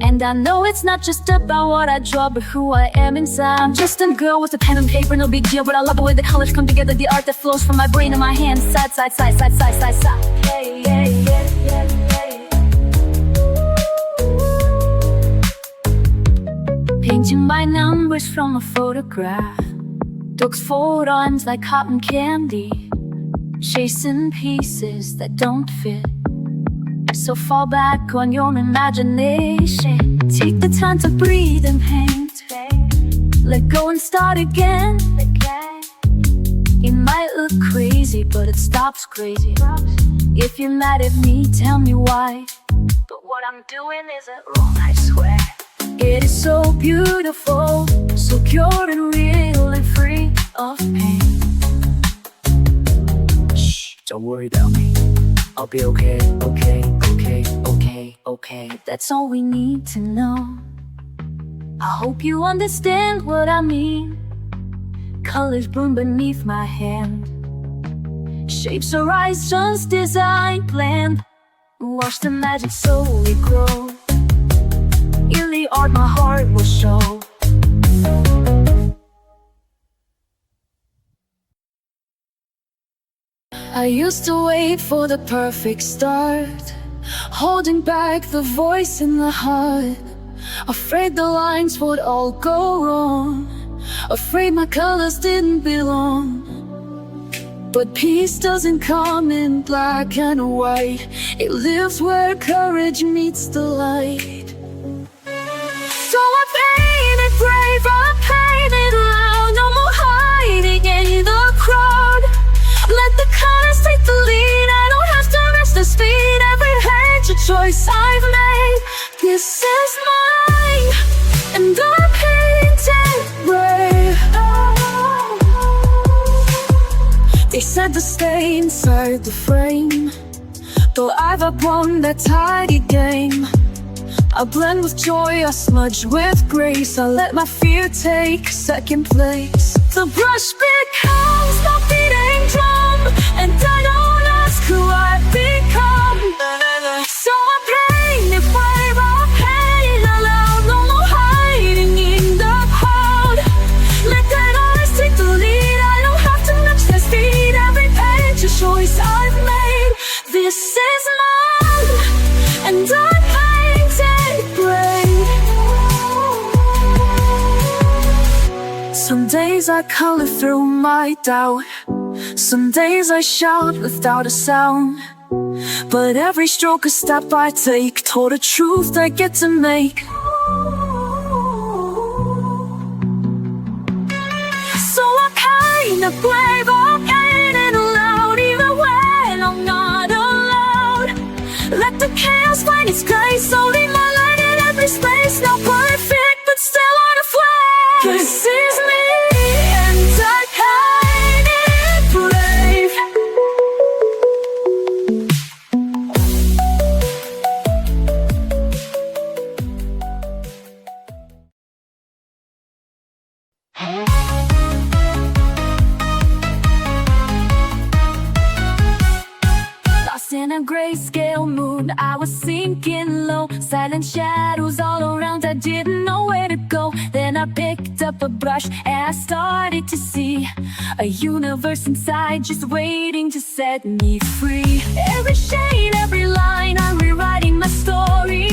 And I know it's not just about what I draw, but who I am inside. I'm just a girl with a pen and paper, no big deal. But I love the way the colors come together, the art that flows from my brain and my hands. Side, side, side, side, side, side, side. Hey, yeah, yeah, yeah, yeah. Painting by numbers from a photograph, dogs fold arms like cotton candy, chasing pieces that don't fit. So fall back on your imagination. Take the time to breathe and paint. Let go and start again. It might look crazy, but it stops crazy. If you're mad at me, tell me why. But what I'm doing isn't wrong, I swear. It is so beautiful, so pure and real and free of pain. Shh, don't worry about me. I'll be okay, okay, okay, okay, okay. That's all we need to know. I hope you understand what I mean. Colors bloom beneath my hand, shapes arise just as I planned. Watch the magic slowly grow, in the art my heart will show. I used to wait for the perfect start, holding back the voice in the heart, afraid the lines would all go wrong, afraid my colors didn't belong. But peace doesn't come in black and white, it lives where courage meets the light. So I painted brave, I painted loud, no more hiding in the crowd. Let the colors take the lead, I don't have to rush the speed. Every page a choice I've made, this is mine, and I painted brave. They said to stay inside the frame, though I've upon that tidy game. I blend with joy, I smudge with grace, I let my fear take second place. The brush becomes my beating drum, and I don't ask who I've become. So I paint it brave, I paint it aloud, no more hiding in the crowd. Let that eyes take the lead, I don't have to match their speed. Every page a choice I've made, this is mine, and I paint it brave. Some days I color through my doubt, some days I shout without a sound. But every stroke a step I take toward a truth I get to make. So I kinda brave, I'm painting aloud, even when I'm not allowed. Let the chaos find its grace, holding my light in every space. Not perfect, but still on a flame. This is me, and I paint it brave. Lost in a grayscale mood, I was sinking low. Silent shadows all around, I didn't know where to go. Then I picked up a brush and I started to see a universe inside just waiting to set me free. Every shade, every line, I'm rewriting my story.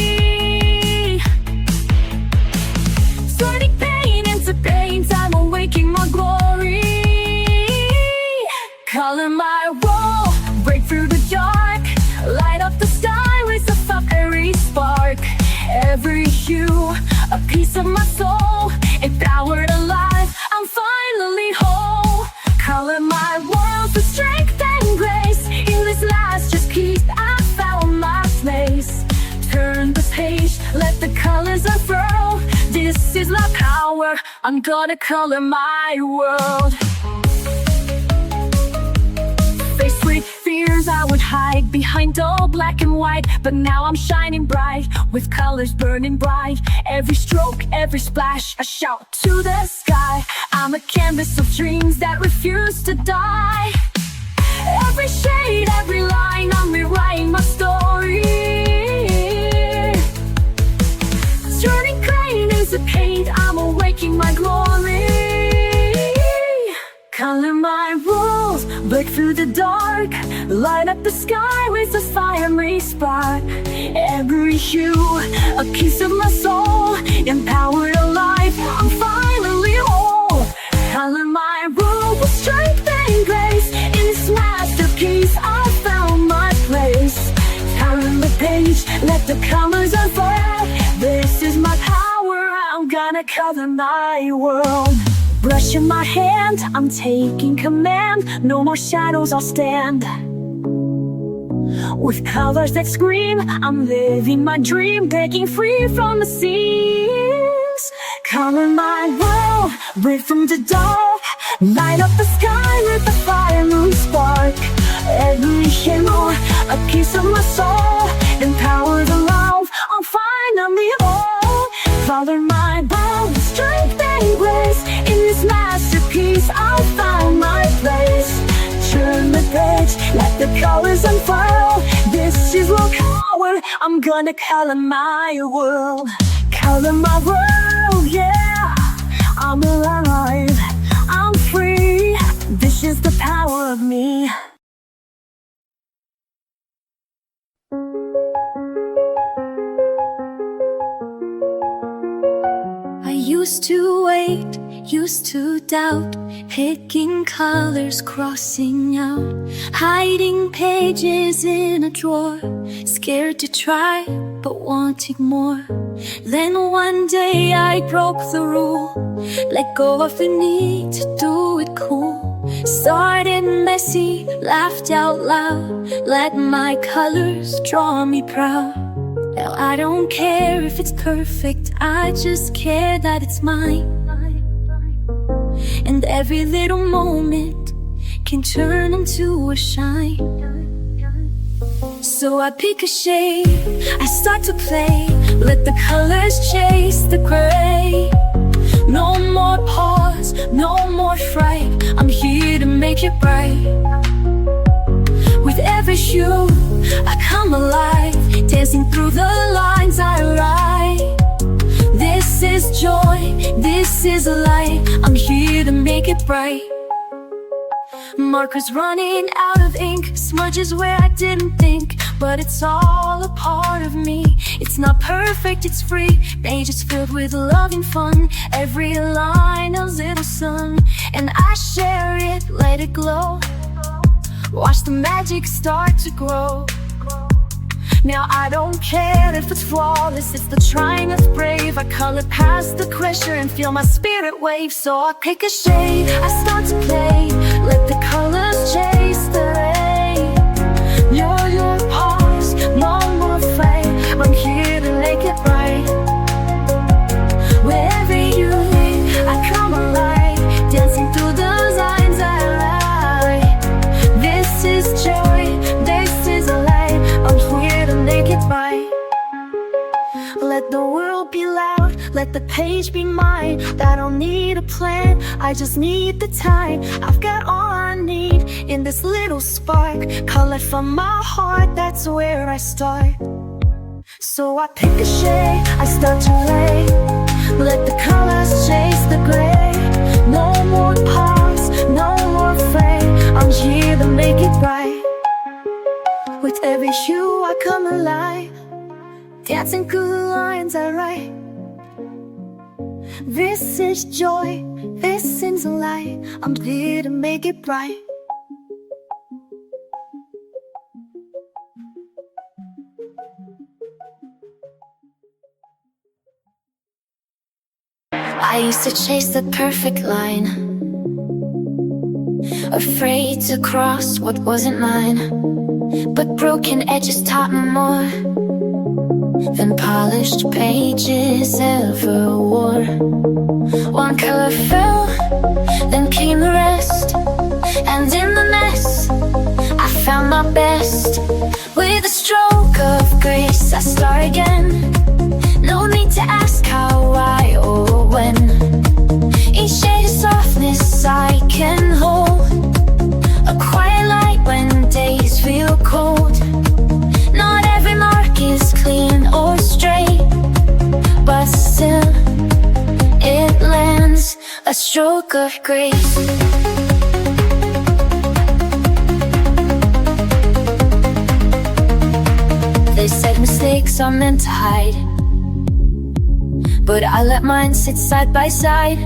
Turning pain into paint, I'm awaking my glory. Color my wall, break through the dark, light up the sky with a fiery spark. Every hue, a piece of my soul, empowered alive, I'm finally whole. Color my world with strength and grace. In this last just piece, I found my place. Turn the page, let the colors unfurl. This is my power, I'm gonna color my world. Faced with fears I would hide behind all black and white, but now I'm shining bright, with colors burning bright. Every stroke, every splash, a shout to the sky. I'm a canvas of dreams that refuse to die. Every shade, every line, I'm rewriting my story. Turning pain into paint, I'm awaking my glory. Color my rules, break through the dark, light up the sky with a fiery spark. Every hue, a piece of my soul, empowered alive, I'm finally whole. Color my rule with strength and grace. In this masterpiece, I found my place. Turn the page, let the colors unfurl. This is my power, I'm gonna color my world. Brush in my hand, I'm taking command. No more shadows, I'll stand. With colors that scream, I'm living my dream, breaking free from the seams. Color my world, break from the dark, light up the sky with a fiery spark. Every hero, a piece of my soul, empowered alive, I'm finally whole. Color my world with strength and grace. In this masterpiece, I found my place. Turn the page, let the colors unfurl. This is what power, I'm gonna color my world. Color my world, yeah. I'm alive, I'm free. This is the power of me. I used to wait, used to doubt, picking colors, crossing out, hiding pages in a drawer, scared to try, but wanting more. Then one day I broke the rule, let go of the need to do it cool. Started messy, laughed out loud, let my colors draw me proud. Now I don't care if it's perfect, I just care that it's mine. And every little moment can turn into a shine. So I pick a shade, I start to play, let the colors chase the gray. No more pause, no more fright, I'm here to make it bright. With every hue, I come alive, dancing through the lines I write. This is joy, this is light, I'm here to make it bright. Markers running out of ink, smudges where I didn't think, but it's all a part of me. It's not perfect, it's free, pages filled with love and fun. Every line a little I share it, let it glow. Watch the magic start to grow. Now I don't care if it's flawless, it's the trying that's brave. I color past the pressure and feel my spirit wave. So I pick a shade, I start to play, let the colors chase the ray. Your pause, no more fight, I'm here to make it right. Wherever you lead, I come alive, dancing through the lines I write. This is joy, this is a light, I'm here to make it right. Let the world be loud, let the page be mine. I don't need a plan, I just need the time. I've got all I need in this little spark. Color from my heart, that's where I start. So I pick a shade, I start to lay, let the colors chase the gray. No more pause, no more frame, I'm here to make it right. With every hue I come alive, dancing through the lines I write. This is joy, this is a light, I'm here to make it bright. I used to chase the perfect line, afraid to cross what wasn't mine. But broken edges taught me more than polished pages ever wore. One color fell, then came the rest, and in the mess I found my best. With a stroke of grace I start again. No need to ask how, why, or when. Each shade of softness I can hold, a quiet light when days feel cold. Not every mark is clean or straight, but still it lands, a stroke of grace. They said mistakes are meant to hide, but I let mine sit side by side.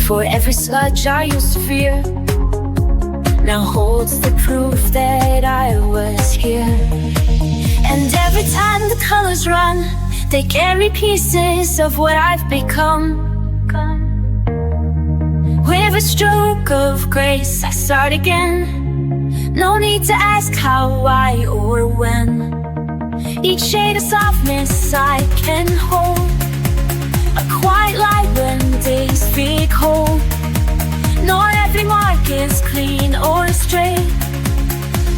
For every sludge I used to fear now holds the proof that I was here. And every time the colors run, they carry pieces of what I've become. With a stroke of grace I start again. No need to ask how, why, or when. Each shade of softness I can hold, a quiet light when days feel cold. Not every mark is clean or straight,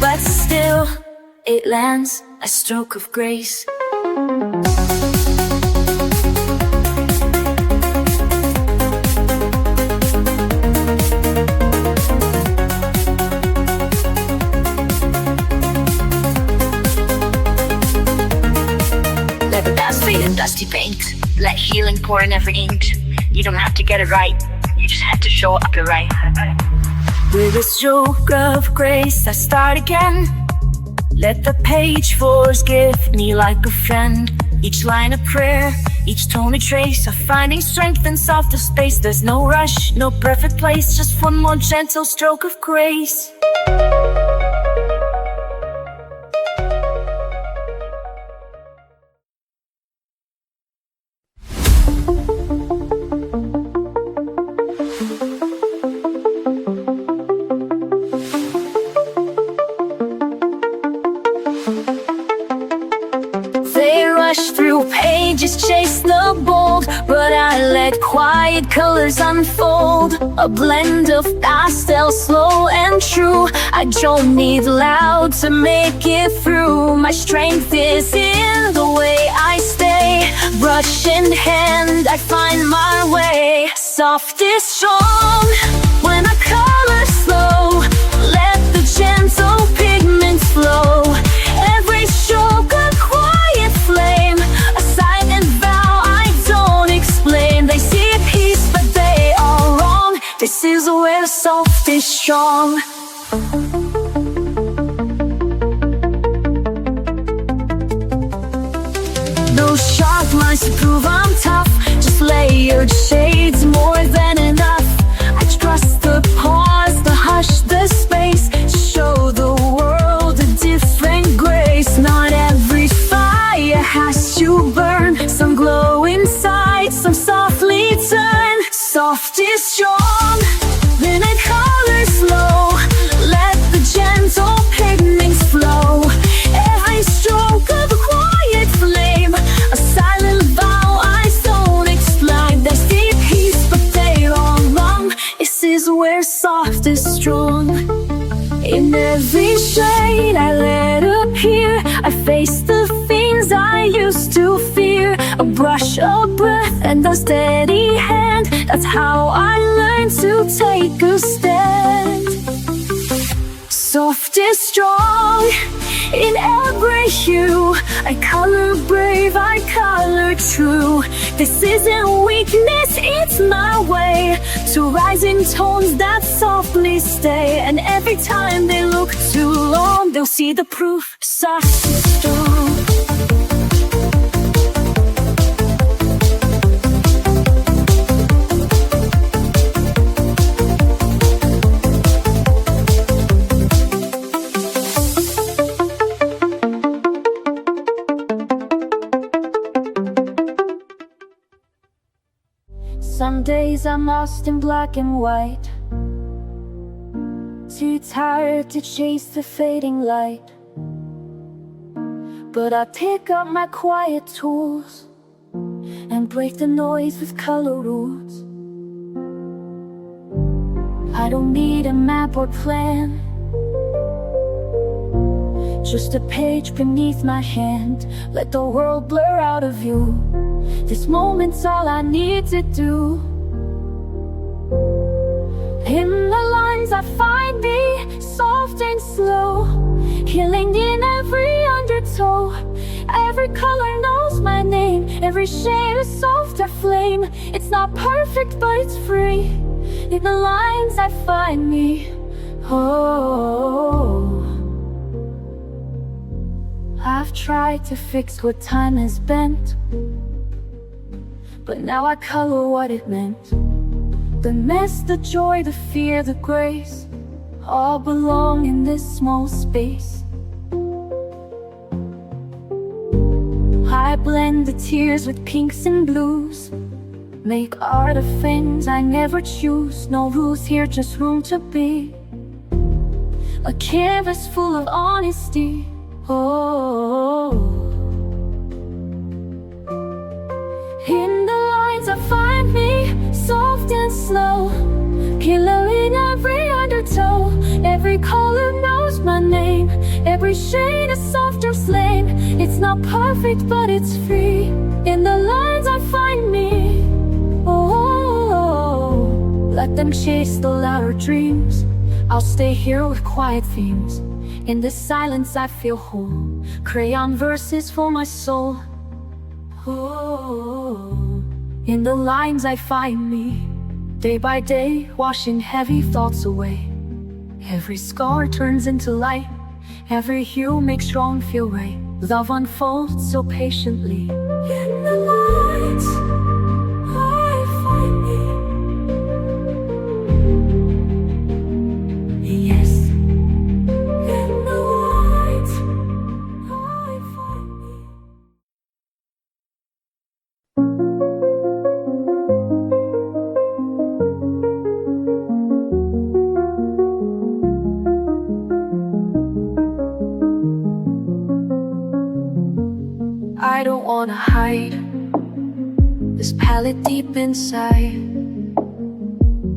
but still it lands, a stroke of grace. Dusty paint, let healing pour in every inch. You don't have to get it right, you just have to show up your right. With a stroke of grace I start again. Let the page forgive me like a friend. Each line a prayer, each tone a trace of finding strength in softer space. There's no rush, no perfect place, just one more gentle stroke of grace. Through pages chase the bold, but I let quiet colors unfold. A blend of pastel, slow and true. I don't need loud to make it through. My strength is in the way I stay. Brush in hand, I find my way. Soft is strong when I color slow. Let the gentle pigments flow. Every stroke a quiet flame, a silent vow I don't explain. They see peace but they are wrong. This is where soft is strong. No sharp lines to prove I'm tough, just layered shades more than enough. I is strong, linen colors slow. Let the gentle pigments flow. Every stroke of a quiet flame, a silent vow eyes don't explain. There's deep peace but they don't long. This is where soft is strong. In every shade I let appear, I face the things I used to fear. A brush, a breath, and a steady hand. That's how I learned to take a stand. Soft is strong in every hue. I color brave, I color true. This isn't weakness, it's my way to rise in tones that softly stay. And every time they look too long, they'll see the proof. Soft is strong. Some days I'm lost in black and white, too tired to chase the fading light. But I pick up my quiet tools and break the noise with color rules. I don't need a map or plan, just a page beneath my hand. Let the world blur out of view. This moment's all I need to do. In the lines I find me, soft and slow, healing in every undertow. Every color knows my name, every shade a softer flame. It's not perfect but it's free. In the lines I find me, oh. I've tried to fix what time has bent, but now I color what it meant. The mess, the joy, the fear, the grace, all belong in this small space. I blend the tears with pinks and blues, make art of things I never choose. No rules here, just room to be. A canvas full of honesty, oh. In the lines I find me, soft and slow, killer in every undertow. Every color knows my name, every shade a softer flame. It's not perfect but it's free. In the lines I find me, oh. Let them chase the louder dreams, I'll stay here with quiet themes. In this silence I feel whole, crayon verses for my soul. Oh, in the lines I find me, day by day, washing heavy thoughts away. Every scar turns into light, every hue makes wrong feel right. Love unfolds so patiently. In the lines I find me, yes. In the lines I find me. I don't wanna hide this palette deep inside.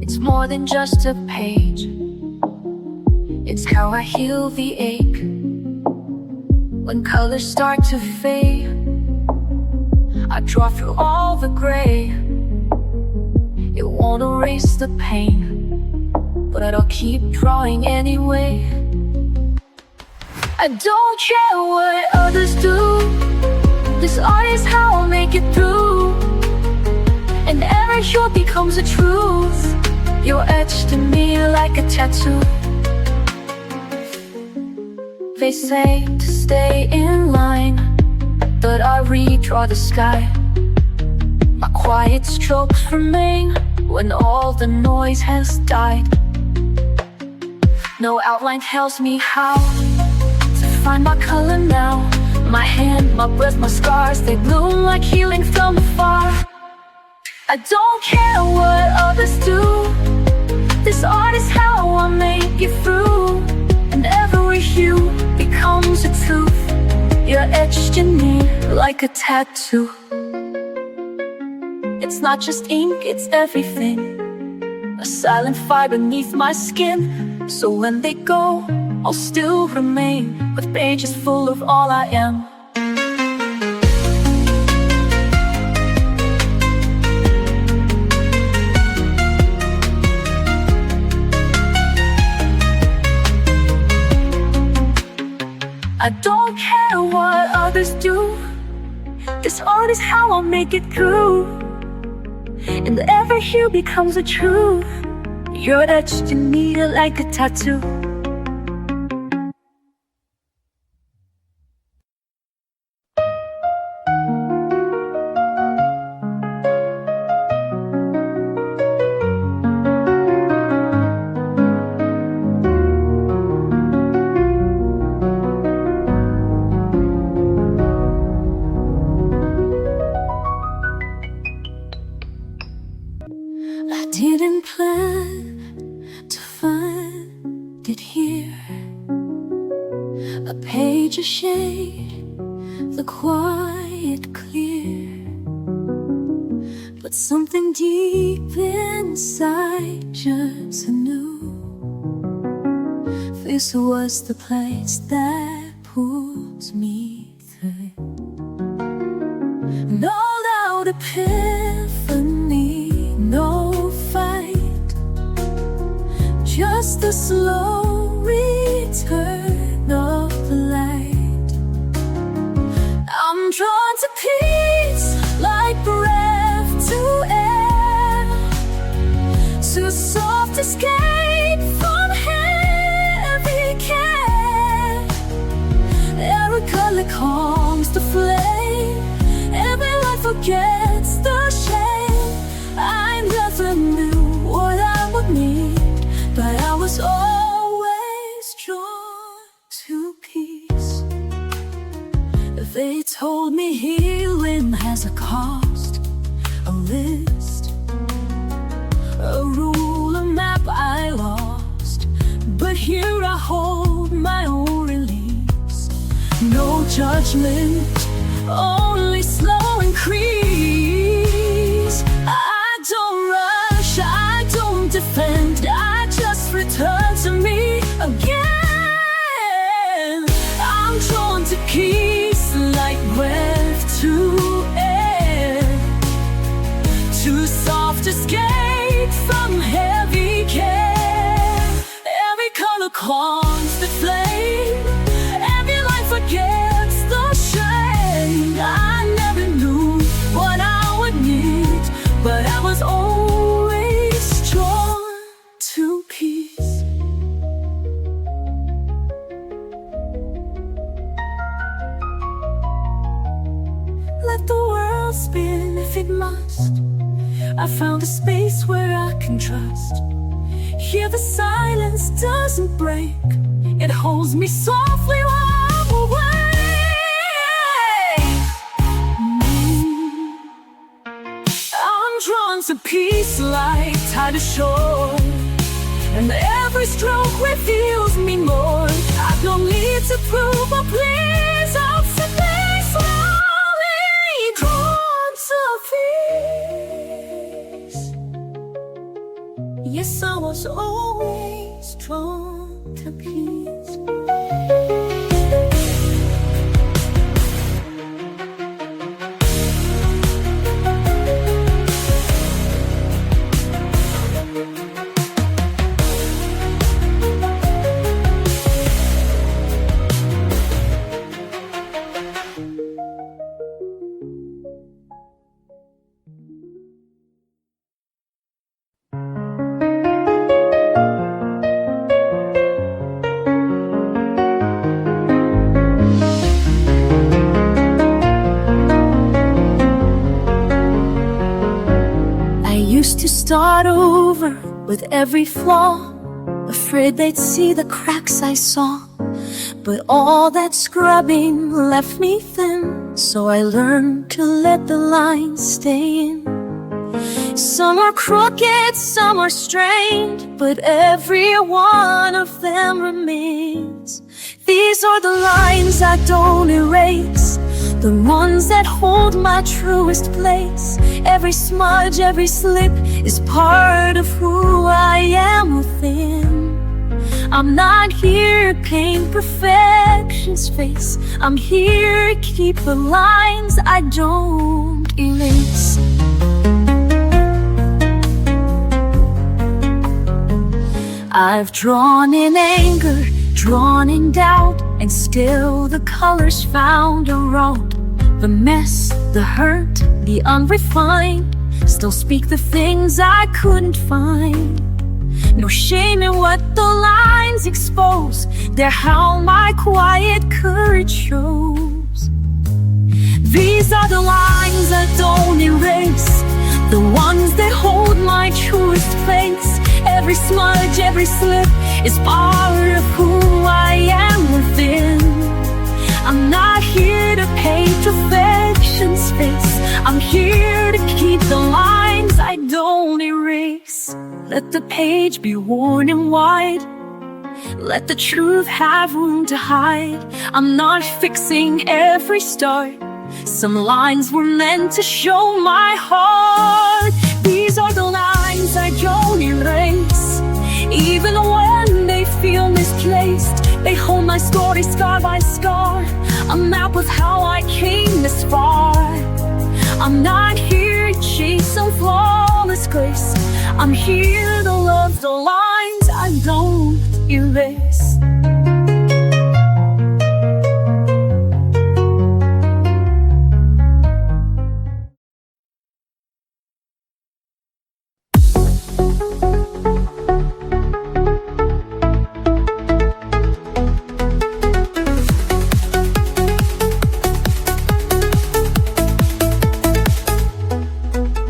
It's more than just a page, it's how I heal the ache. When colors start to fade, I draw through all the gray. It won't erase the pain, but I'll keep drawing anyway. I don't care what others do, this art is how I'll make it through. And every hue becomes a truth, you're etched in me like a tattoo. They say to stay in line, but I redraw the sky. My quiet strokes remain when all the noise has died. No outline tells me how to find my color now. My hand, my breath, my scars, they bloom like healing from afar. I don't care what others do. This art is how I make it through. And every hue becomes a truth. You're etched in me like a tattoo. It's not just ink, it's everything. A silent fire beneath my skin. So when they go, I'll still remain with pages full of all I am. I don't care what others do. This art is how I'll make it through. And every hue becomes a truth. You're etched in me like a tattoo. I didn't plan to find it here. A page, a shade, the quiet clear. But something deep inside just knew this was the place that pulls me through. No doubt epiphany, no fight, just the slow return of the light. I'm drawn to peace like breath to air, to soft escape from heavy care. Every color calms the flame, every light forgets the shame. I never knew what I would need, but I was always drawn to peace. They told me healing has a cost, a list, a rule, a map I lost. But here I hold my own release. No judgment, only slow increase. I don't rush, I don't defend, I just return to me again. I'm drawn to peace like breath to air, to soft escape from heavy care. Every color calms the flame, every light forgets the shame. I never knew what I would need, but I was always drawn to peace. Let the world spin if it must. I found a space where I can trust. Here the silence doesn't break, it holds me softly while I'm away. I'm drawn to peace like tide to shore, and every stroke reveals me more. I don't need to prove or please, I'll simply slowly drawn to peace. Yes, I was always drawn to peace. Start over with every flaw, afraid they'd see the cracks I saw. But all that scrubbing left me thin, so I learned to let the lines stay in. Some are crooked, some are strained, but every one of them remains. These are the lines I don't erase, the ones that hold my truest place. Every smudge, every slip is part of who I am within. I'm not here to paint perfection's face. I'm here to keep the lines I don't erase. I've drawn in anger, drawn in doubt, and still the colors found a road. The mess, the hurt, the unrefined still speak the things I couldn't find. No shame in what the lines expose, they're how my quiet courage shows. These are the lines I don't erase, the ones that hold my truest place. Every smudge, every slip is part of who I am within. I'm not here to paint perfection's face. I'm here to keep the lines I don't erase. Let the page be worn and wide. Let the truth have room to hide. I'm not fixing every start. Some lines were meant to show my heart. These are the lines I don't erase, even when they feel misplaced. They hold my story scar by scar, a map of how I came this far. I'm not here to chase some flawless grace. I'm here to love the lines I don't erase.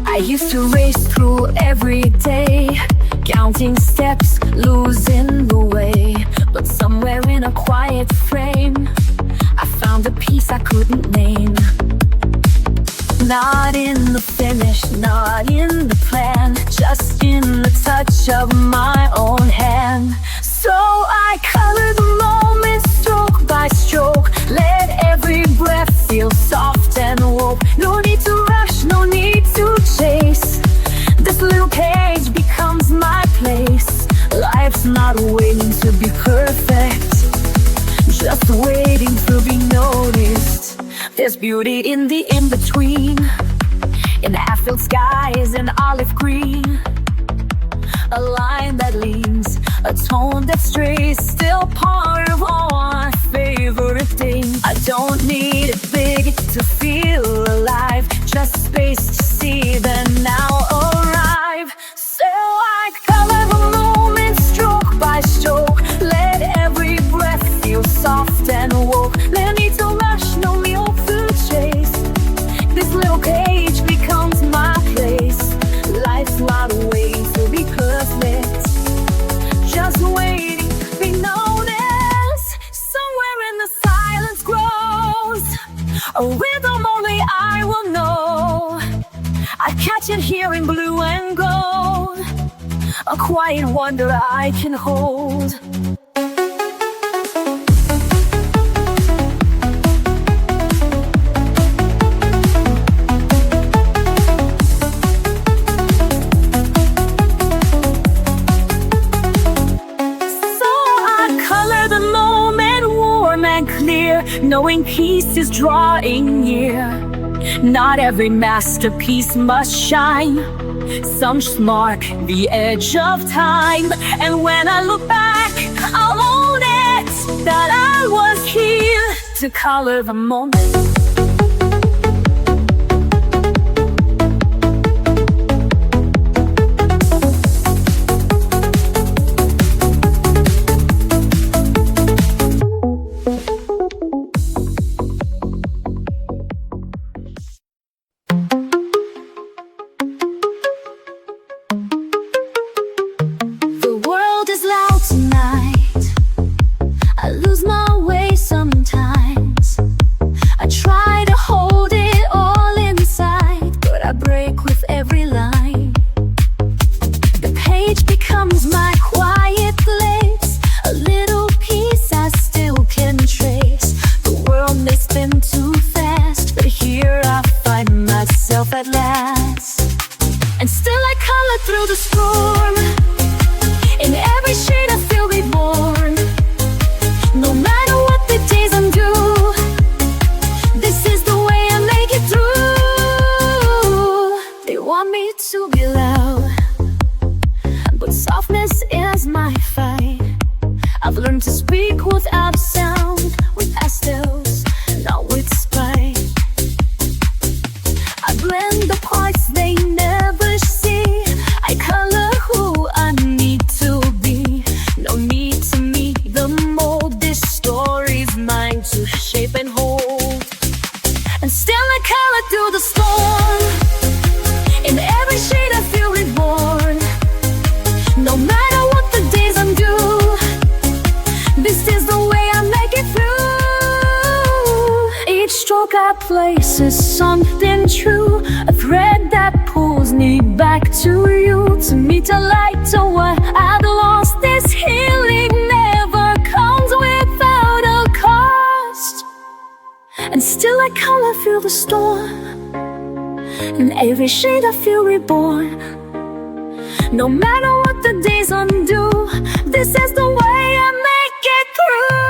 I used to race through every day, counting steps, losing the way. But somewhere in a quiet frame, I found a peace I couldn't name. Not in the finish, not in the plan, just in the touch of my own hand. So I color the moment stroke by stroke, let every breath feel soft and woke. No need to rush, no need to chase. This little page becomes my place. Life's not waiting to be perfect, just waiting to be noticed. There's beauty in the in-between, in half-filled skies and olive green. A line that leans, a tone that strays, still part of all my favorite things. I don't need it big to feel alive, just space to see the now arrive. So I color the moment stroke by stroke, let every breath feel soft and woke. No need to rush, no need to chase. This little page becomes my place. Life's not waiting to be perfect, just waiting to be noticed. Somewhere in the silence grows a rhythm only I will know. I catch it here in blue and gold, a quiet wonder I can hold. Knowing peace is drawing near. Not every masterpiece must shine, some just mark the edge of time. And when I look back, I'll own it, that I was here to color the moment. I No matter what the days undo, this is the way I make it through. Each stroke I place is something true, a thread that pulls me back to you, to meet a light to what I've lost. This healing never comes without a cost. And still I color feel the storm, in every shade I feel reborn. No matter what the days undo, this is the way I make it through.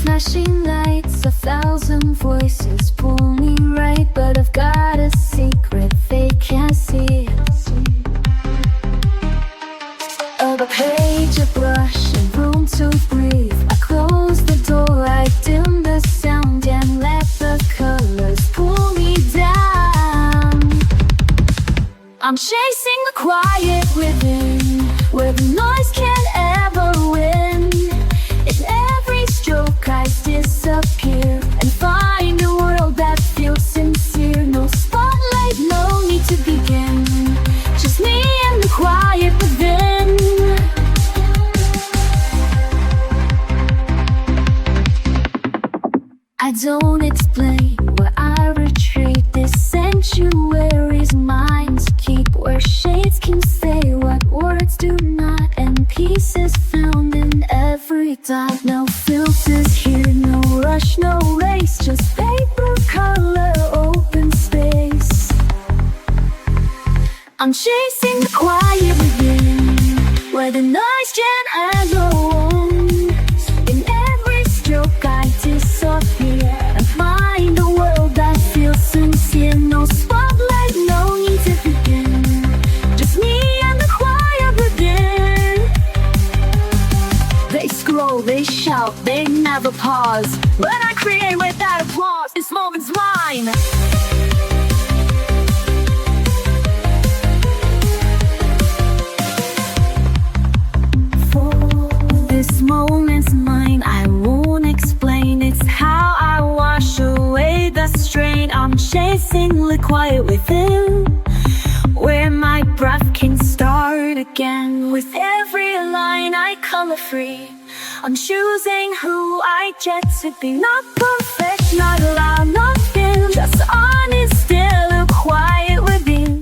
Flashing lights, 1,000 voices pull me right, but I've got a secret they can't see. Of a page, a brush, and room to breathe. I close the door, I dim the sound, and let the colors pull me down. I'm chasing the quiet within, where the noise can't ever win. In every stroke I disappear and find a world that feels sincere. No spotlight, no need to begin, just me and the quiet within. I don't explain where I retreat. This sanctuary's mine to keep, where shades can say what words do not, and peace is found in every dot. No filters here, no rush, no race, just paper, color, open space. I'm chasing the quiet within, where the noise can't ever won. In every stroke I disappear and find a world that feels sincere. No spotlight, no need to begin, just me and the quiet within. They scroll, they shout, they never pause. When I create without applause, this moment's mine. This moment's mine, I won't explain. It's how I wash away the strain. I'm chasing the quiet within, where my breath can start again. With every line I color free, I'm choosing who I get to be. Not perfect, not loud, not thin, just honest, still a quiet within.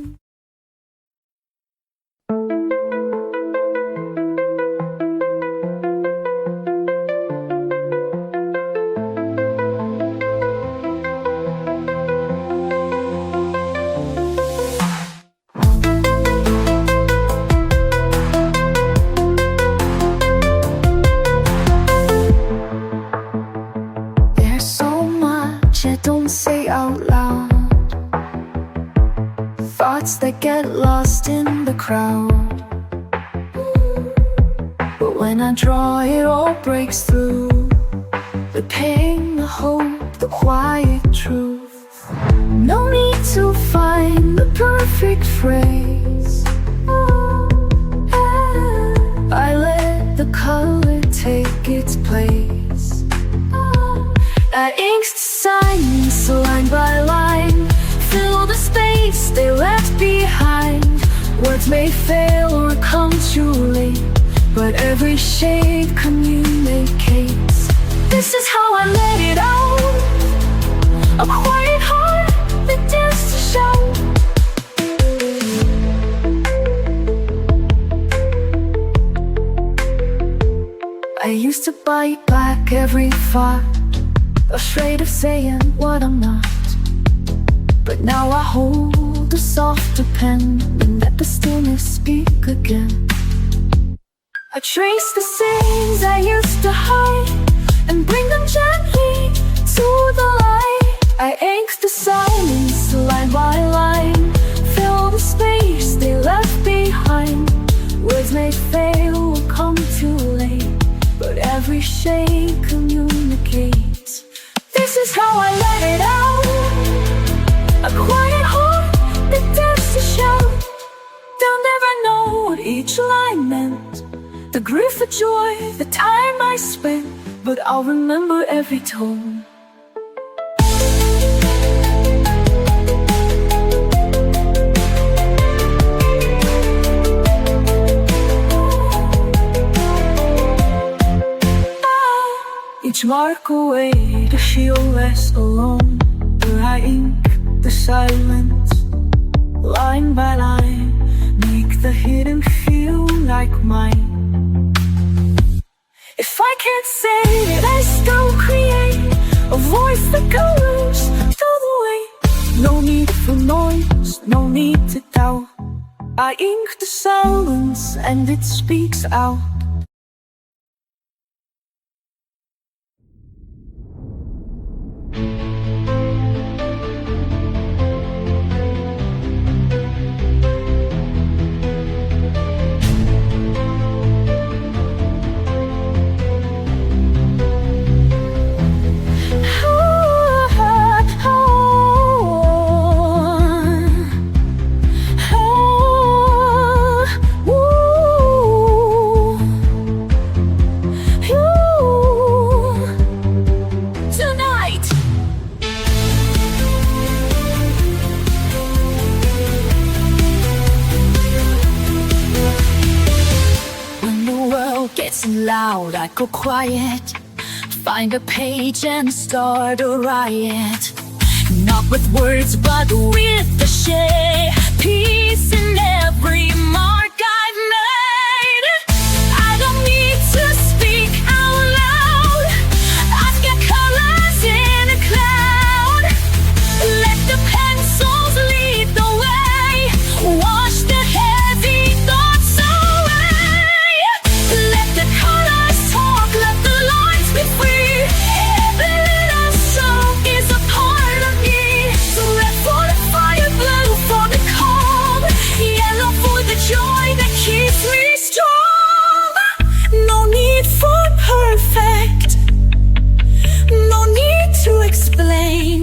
Don't say out loud, thoughts that get lost in the crowd. But when I draw, it all breaks through. The pain, the hope, the quiet truth. No need to find the perfect phrase. I let the color take its place. That ink's silence, line by line, fill the space they left behind. Words may fail or come too late, but every shade communicates. This is how I let it out. A quiet heart that dares to shout. used to bite back every thought, afraid of saying what I'm not. But now I hold a softer pen and let the stillness speak again. I trace the scenes I used to hide and bring them gently to the light. I ink the silence line by line, fill the space they left behind. Words may fail or come too late, but every shade communicates. This is how I let it out, a quiet heart that dares to shout. They'll never know what each line meant, the grief, the joy, the time I spent, but I'll remember every tone. Each mark a way to feel less alone, where I ink the silence, line by line, make the hidden feel like mine. If I can't say it, I still create a voice that goes through the weight. No need for noise, no need to doubt. I ink the silence and it speaks out. Loud, I go quiet, find a page and start a riot. Not with words, but with the shade. Peace in every mark I've made. I don't need to speak out loud. I've got colors in a cloud. Let the pencils lead the way. Wash the heavy thoughts away. Let the colors talk, let the lines be free. Every little stroke is a part of me. So red for the fire, blue for the calm, yellow for the joy that keeps me strong. No need for perfect, no need to explain.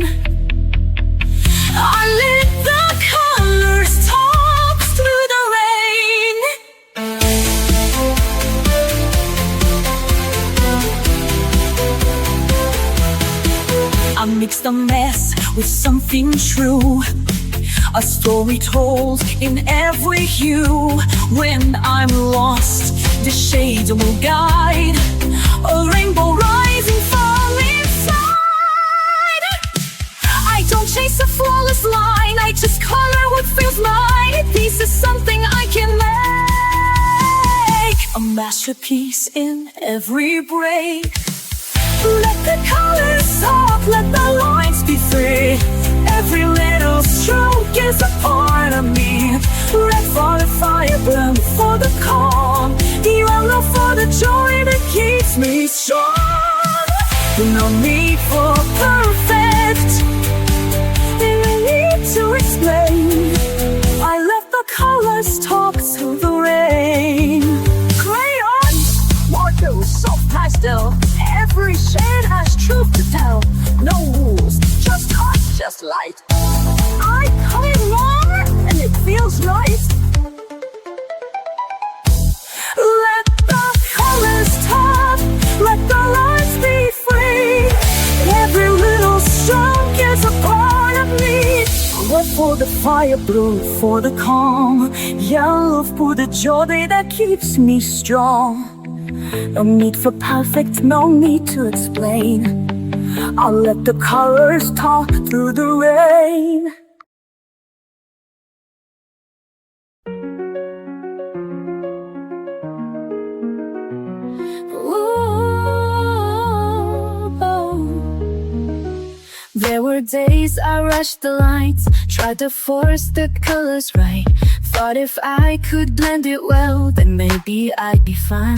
I let the colors talk through the rain. I mix the mess with something true, a story told in every hue. When I'm lost, the shades will guide, a rainbow rising from inside. I don't chase a flawless line, I just color what feels mine. This is something I can make, a masterpiece in every break. Let the colors talk, let the lines be free. Every little stroke is a part of me. Red for the fire, blue for the calm, yellow for the joy that keeps me strong. No need for perfect, no need to explain. I let the colors talk through the rain. Crayons, markers, soft pastel, every shade has truth to tell. No rules, just touch, just light. I color more and it feels right. Let the colors talk, let the lines be free. Every little stroke is a part of me. Red for the fire, blue for the calm, yellow for the joy that keeps me strong. No need for perfect, no need to explain. I'll let the colors talk through the rain. Ooh. for days I rushed the lights, tried to force the colors right. Thought if I could blend it well, then maybe I'd be fine.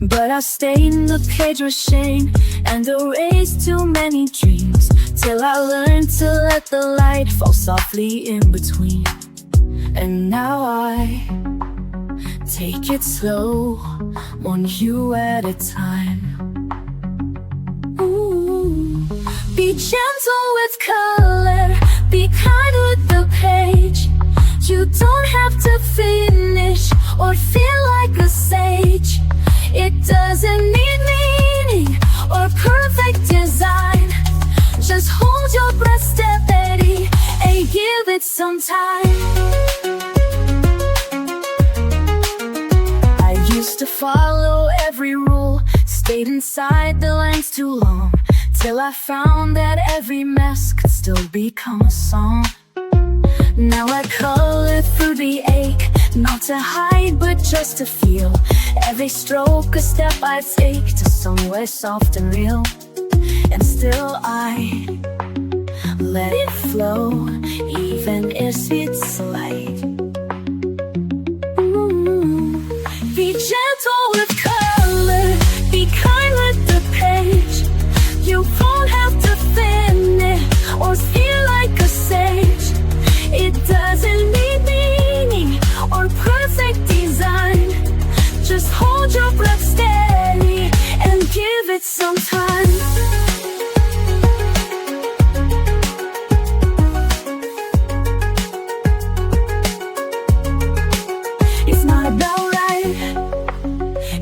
But I stained the page with shame and erased too many dreams, till I learned to let the light fall softly in between. And now I take it slow, one hue at a time. Ooh. Be gentle with color, be kind with the page. You don't have to finish or feel like a sage. It doesn't need meaning or perfect design. Just hold your breath steady and give it some time. I used to follow every rule, stayed inside the lines too long, till I found that every mess could still become a song. Now I color through the ache, not to hide but just to feel. Every stroke a step I take to somewhere soft and real. And still I let it flow, even if it's light. Be gentle with color, be kind with the page. You won't have to finish or feel like a sage. It doesn't need meaning or perfect design. Just hold your breath steady and give it some time. It's not about right,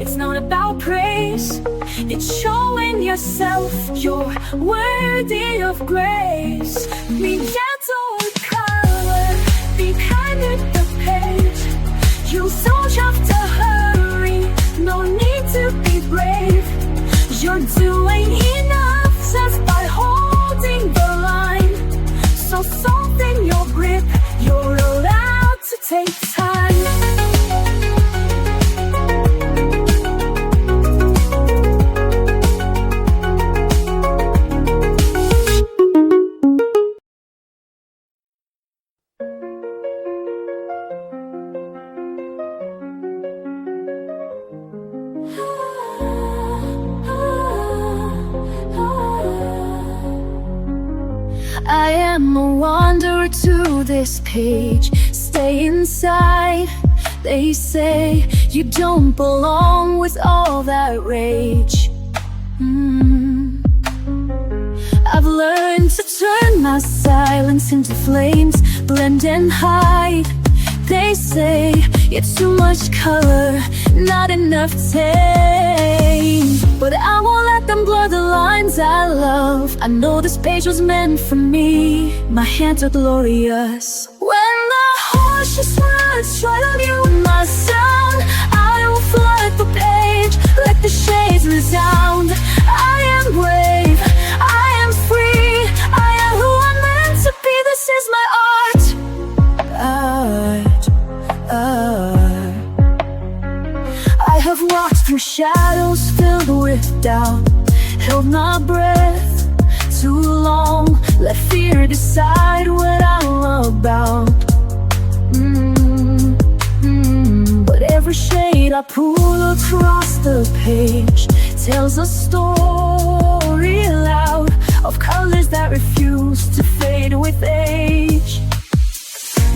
it's not about praise. It's showing yourself you're worthy of grace. Be gentle with color, be kind with the page. You don't have to hurry, no need to be brave. You're doing enough just by holding the line. So soften your grip, you're allowed to take time. I am a wanderer to this page. Stay inside. They say you don't belong with all that rage. I've learned to turn my silence into flames, blend and hide. They say it's too much color, not enough tame. But I won't let them blur the lines I love. I know this page was meant for me. My hands are glorious. When the harshest words try to mute my sound, I will flood the page, let the shades resound. I am brave, I am free, I am who I'm meant to be. This is my art. I have walked through shadows filled with doubt, held my breath too long, let fear decide what I'm about. But every shade I pull across the page tells a story loud of colors that refuse to fade with age.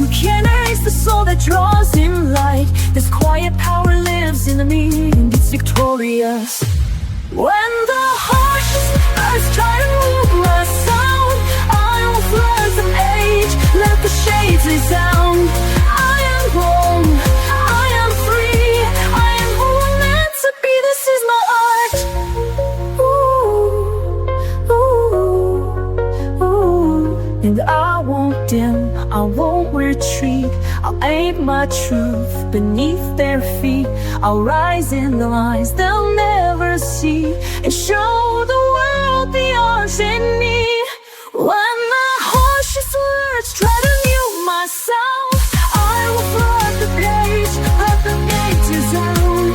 We can't erase the soul that draws in light. This quiet power lives in me and it's victorious. When the harshest words try to move my sound, I will flood the page, let the shades resound. I am wrong, I am free, I am who I'm meant to be. This is my art. Ooh, ooh, ooh. And I won't dim, I won't retreat. I'll aim my truth beneath their feet. I'll rise in the lines they'll never see, and show the world the arts in me. When the harshest words try to mute my sound, I will flood the page, let the gate resound.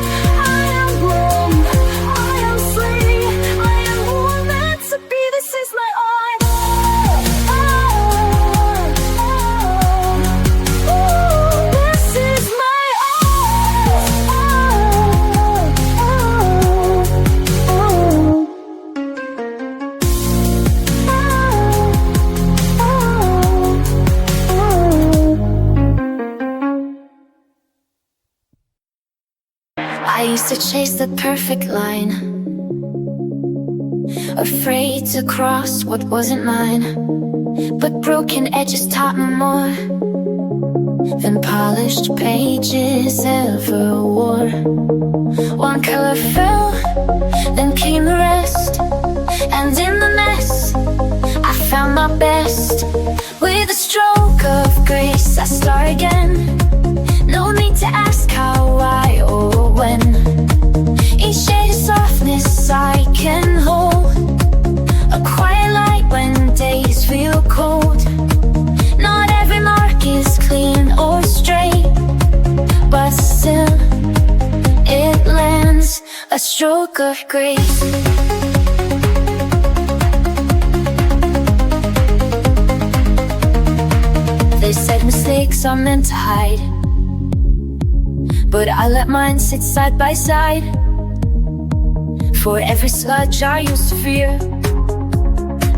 I am grown, I am free, I am who I'm meant to be. This is my art. I used to chase the perfect line, afraid to cross what wasn't mine. But broken edges taught me more than polished pages ever wore. One color fell, then came the rest, and in the mess I found my best. With a stroke of grace I start again. No need to ask how, why, or when. Each shade of softness I can hold, a quiet light when days feel cold. Not every mark is clean or straight, but still it lands, a stroke of grace. They said mistakes are meant to hide, but I let mine sit side by side. For every smudge I used to fear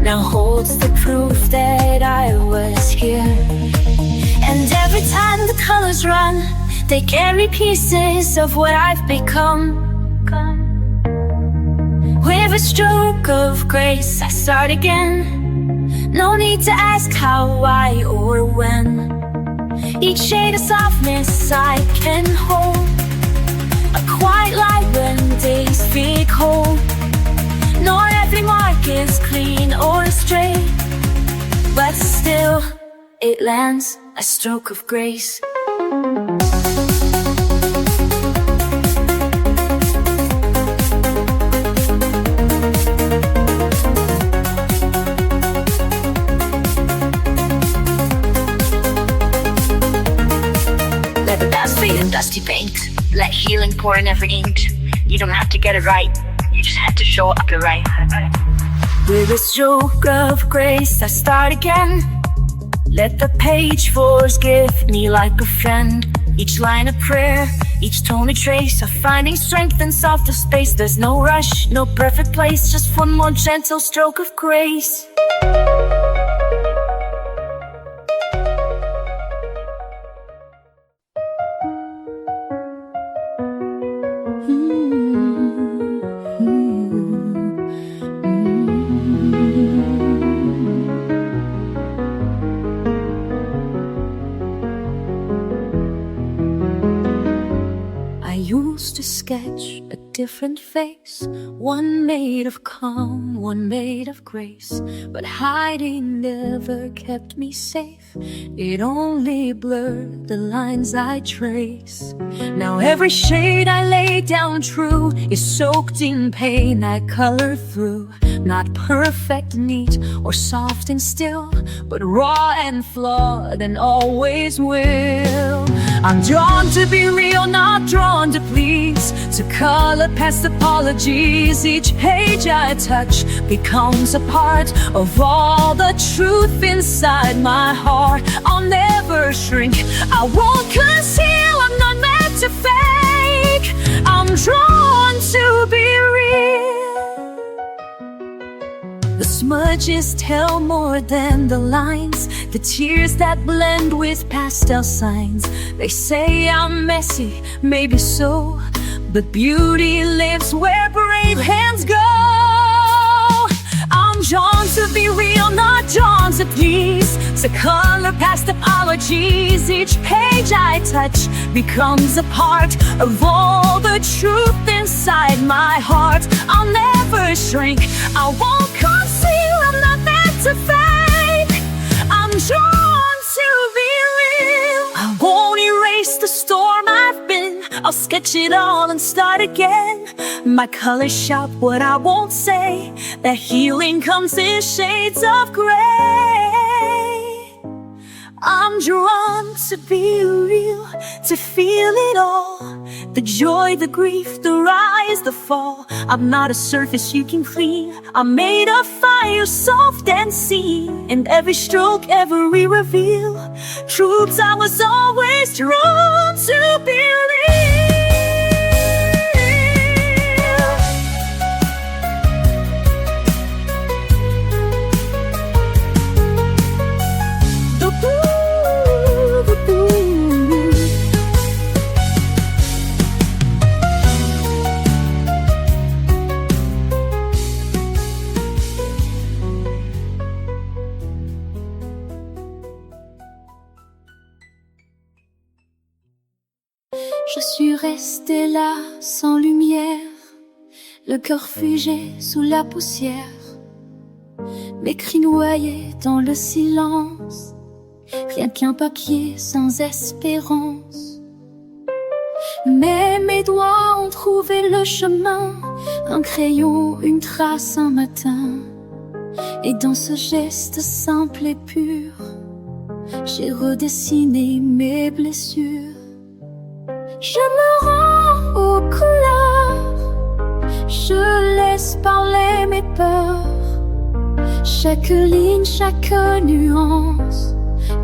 now holds the proof that I was here. And every time the colors run, they carry pieces of what I've become. With a stroke of grace I start again. No need to ask how, why, or when. Each shade of softness I can hold, a quiet light when days feel cold. Not every mark is clean or straight, but still it lands, a stroke of grace. Let the dust fade in dusty paint. Let healing pour in every inch. You don't have to get it right, you just have to show up the right. With a stroke of grace I start again. Let the page forgive me like a friend. Each line a prayer, each tone a trace of finding strength in softer space. There's no rush, no perfect place, just one more gentle stroke of grace. Used to sketch a different face, one made of calm, one made of grace. But hiding never kept me safe, it only blurred the lines I trace. Now every shade I lay down true is soaked in pain I color through. Not perfect, neat, or soft and still, but raw and flawed and always will. I'm drawn to be real, not drawn to please, to color past apologies. Each page I touch becomes a part of all the truth inside my heart. I'll never shrink, I won't conceal, I'm not meant to fake. I'm drawn to be real. The smudges tell more than the lines, the tears that blend with pastel signs. They say I'm messy, maybe so, but beauty lives where brave hands go. I'm drawn to be real, not drawn to please, to color past apologies. Each page I touch becomes a part of all the truth inside my heart. I'll never shrink, I won't conceal, I'm not meant to fake. I'm drawn to be real. I won't erase the storm I've been, I'll sketch it all and start again. My colors shout what I won't say, that healing comes in shades of gray. I'm drawn to be real, to feel it all, the joy, the grief, the rise, the fall. I'm not a surface you can clean, I'm made of fire, soft and seen. In every stroke, every reveal, truths I was always drawn to believe. Je suis restée là, sans lumière, le cœur figé sous la poussière, mes cris noyés dans le silence, rien qu'un papier sans espérance. Mais mes doigts ont trouvé le chemin, un crayon, une trace, un matin. Et dans ce geste simple et pur, j'ai redessiné mes blessures. Je me rends aux couleurs, je laisse parler mes peurs. Chaque ligne, chaque nuance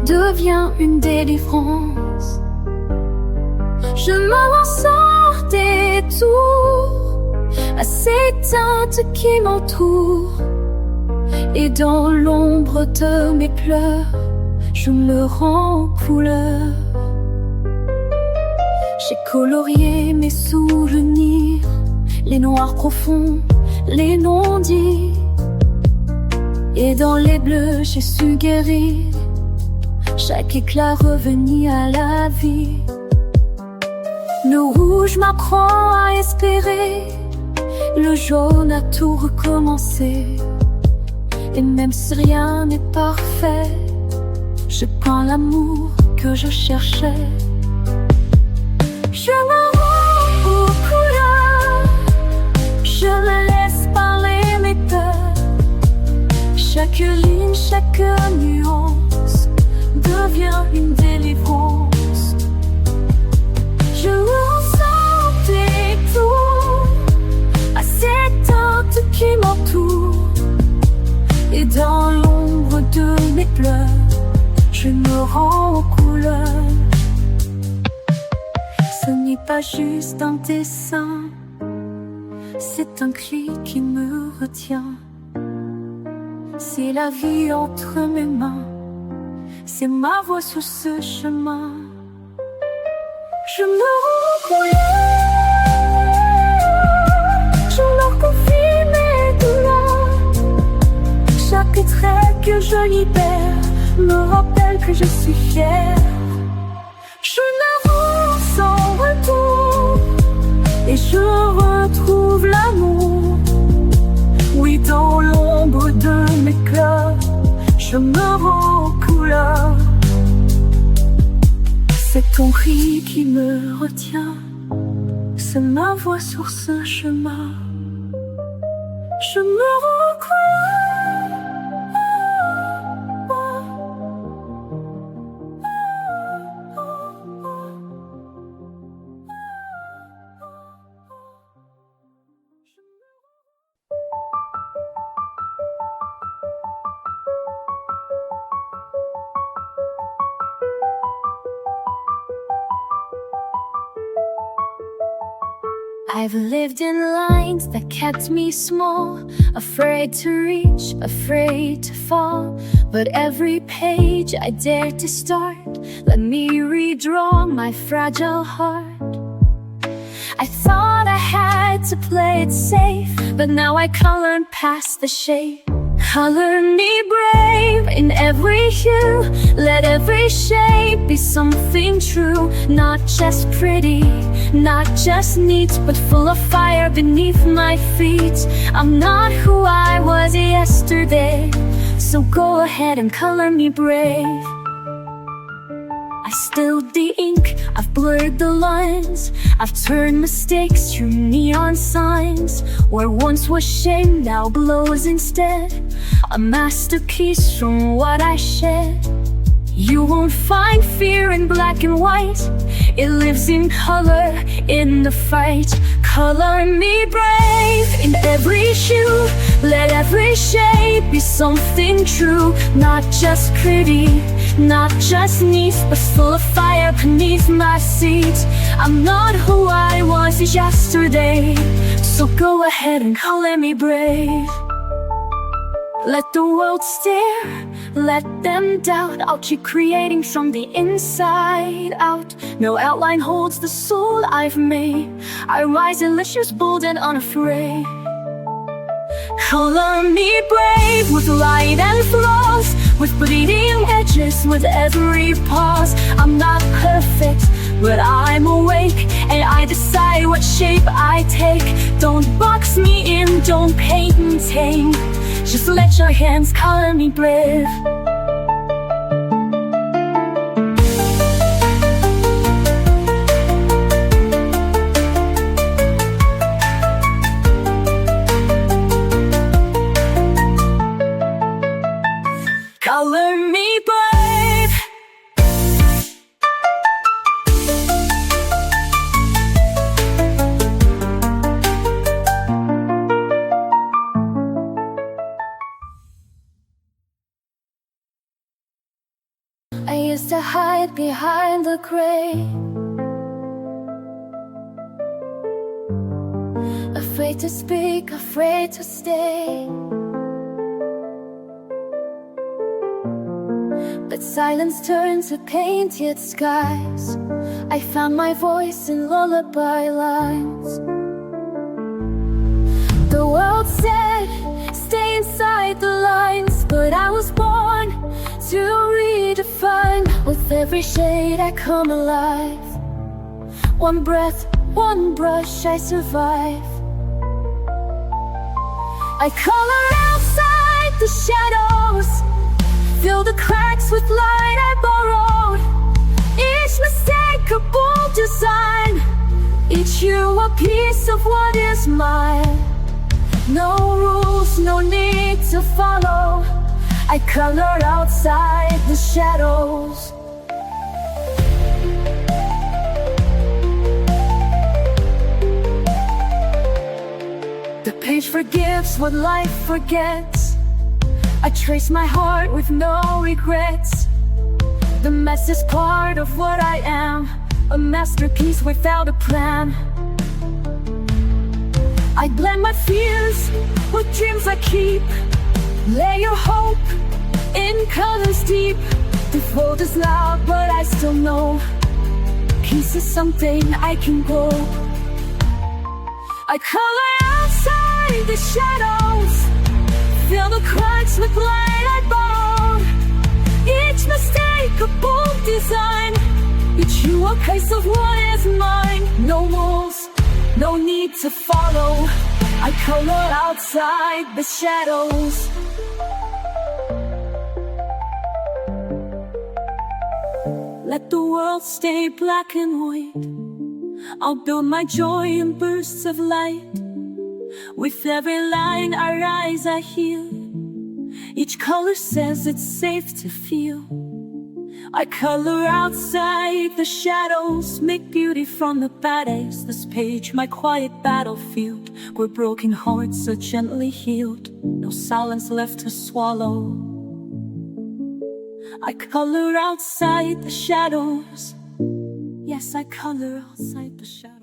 devient une délivrance. Je m'en sors des tours à ces teintes qui m'entourent. Et dans l'ombre de mes pleurs, je me rends aux couleurs. J'ai colorié mes souvenirs, les noirs profonds, les non-dits. Et dans les bleus, j'ai su guérir chaque éclat revenu à la vie. Le rouge m'apprend à espérer, le jaune a tout recommencé. Et même si rien n'est parfait, je peins l'amour que je cherchais. Je me rends aux couleurs, je me laisse parler mes peurs. Chaque ligne, chaque nuance devient une délivrance. Je ressens des tours à ces teintes qui m'entourent. Et dans l'ombre de mes pleurs, je me rends aux couleurs. Ce n'est pas juste un dessin, c'est un cri qui me retient. C'est la vie entre mes mains, c'est ma voix sur ce chemin. Je me rends aux couleurs, je leur confie mes douleurs. Chaque trait que je libère me rappelle que je suis fière. Je me rends sans retour et je retrouve l'amour. Oui, dans l'ombre de mes cœurs, je me rends aux couleurs. C'est ton cri qui me retient, c'est ma voix sur ce chemin. Je me rends aux couleurs. I've lived in lines that kept me small, afraid to reach, afraid to fall. But every page I dared to start let me redraw my fragile heart. I thought I had to play it safe, but now I colored past the shade. Color me brave in every hue, let every shape be something true. Not just pretty, not just neat, but full of fire beneath my feet. I'm not who I was yesterday, so go ahead and color me brave. I spilled the ink, I've blurred the lines, I've turned mistakes to neon signs. Where once was shame, now glows instead, a masterpiece from what I shed. You won't find fear in black and white, it lives in color, in the fight. Color me brave in every hue, let every shape be something true. Not just pretty, not just neat, but full of fire beneath my seat. I'm not who I was yesterday, so go ahead and color me brave. Let the world stare, let them doubt. I'll keep creating from the inside out. No outline holds the soul I've made. I rise delicious, bold and unafraid. Color me brave with light and flaws, with bleeding edges, with every pause. I'm not perfect, but I'm awake, I decide what shape I take. Don't box me in, don't paint and tame. Just let your hands color me brave. Color me brave. I used to hide behind the gray, afraid to speak, afraid to stay. But silence turned to painted skies. I found my voice in lullaby lines. The world said, stay inside the lines, but I was born to redefine. With every shade I come alive. One breath, one brush, I survive. I color outside the shadows, fill the cracks with light I borrowed. Each mistake a bold design, each hue a piece of what is mine. No rules, no need to follow. I color outside the shadows. The page forgives what life forgets. I trace my heart with no regrets. The mess is part of what I am, a masterpiece without a plan. I blend my fears with dreams I keep. Lay your hope in colors deep. The fold is loud, but I still know peace is something I can grow. I color outside the shadows, fill the cracks with light I borrowed. Each mistake a bold design, each hue a piece of what is mine. No rules, no need to follow. I color outside the shadows. Let the world stay black and white. I'll build my joy in bursts of light. With every line I rise, I heal. Each color says it's safe to feel. I color outside the shadows, make beauty from the bad days. This page, my quiet battlefield, where broken hearts are gently healed. No silence left to swallow. I color outside the shadows. Yes, I color outside the shadows.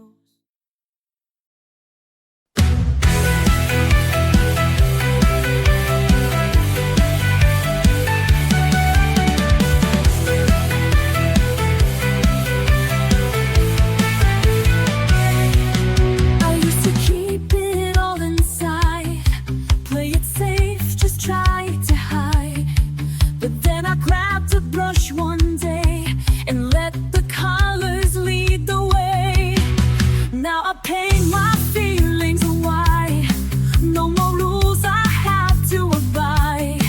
One day and let the colors lead the way. Now I paint my feelings white. No more rules I have to abide.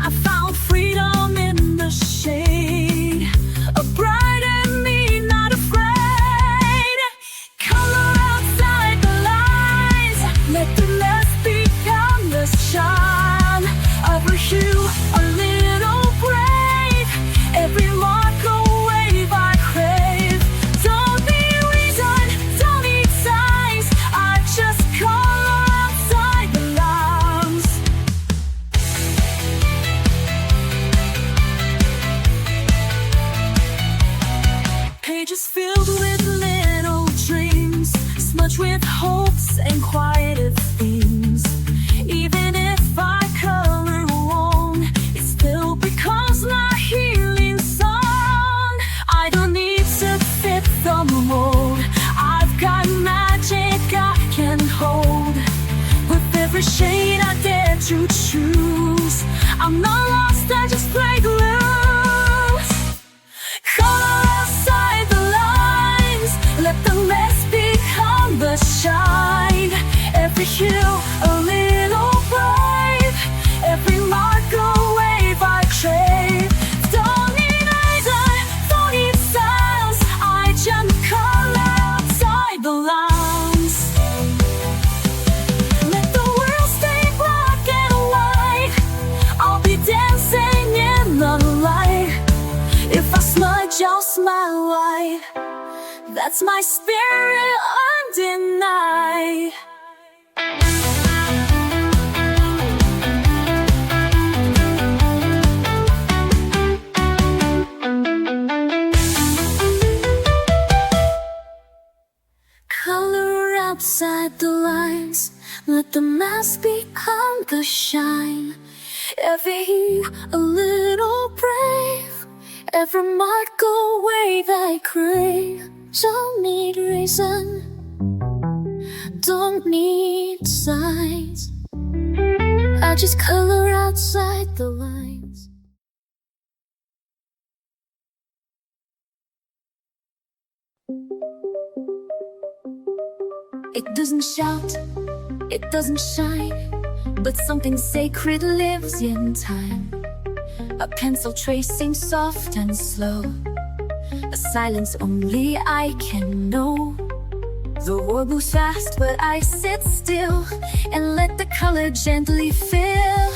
I found freedom in the shade, a bright and me, not afraid. Color outside the lines, let the mess become the shine. Over hue a little brave, every mark a wave I crave. Don't need reason, don't need signs, I just color outside the lines. Pages filled with little dreams, smudged with hopes and quieted themes. Even if I color wrong, it still becomes my healing song. I don't need to fit the mold, I've got magic I can hold. With every shade I dare to choose, I'm not lost, I just break loose. Color outside the lines, let the mess be you a little brave. Every mark a wave I crave. Don't need eyes, I don't need styles. I just color outside the lines. Let the world stay black and white. I'll be dancing in the light. If I smudge, I'll smile wide. That's my spirit undenied. Color outside the lines. Let the mask become the shine. Every hue a little brave. Every mark a wave I crave. Don't need reason, don't need signs. I just color outside the lines. It doesn't shout, it doesn't shine, but something sacred lives in time. A pencil tracing soft and slow, a silence only I can know. The world moves fast, but I sit still and let the color gently fill.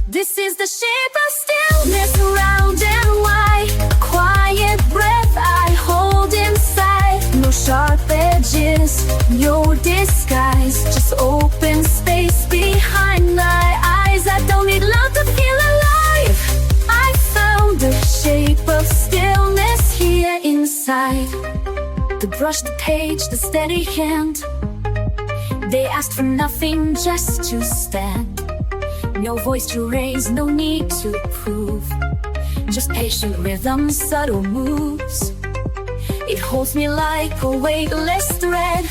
This is the shape of stillness, round and wide. A quiet breath I hold inside. No sharp edges, no disguise, just open space behind my eyes. I don't need love to feel alive. I found the shape of stillness here inside. The brush, the page, the steady hand. They asked for nothing, just to stand. No voice to raise, no need to prove. Just patient rhythm, subtle moves. It holds me like a weightless thread,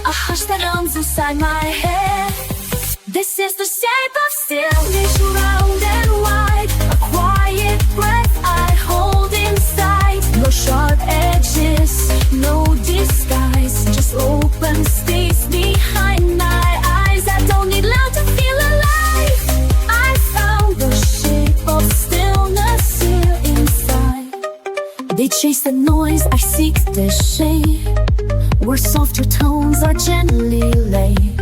a hush that hums inside my head. This is the shape of stillness, round and wide. A quiet breath I hold inside. No sharp edges, no disguise, just open space behind my eyes. I don't need love to feel alive. I found the shape of stillness here inside. They chase the noise, I seek the shade, where softer tones are gently laid.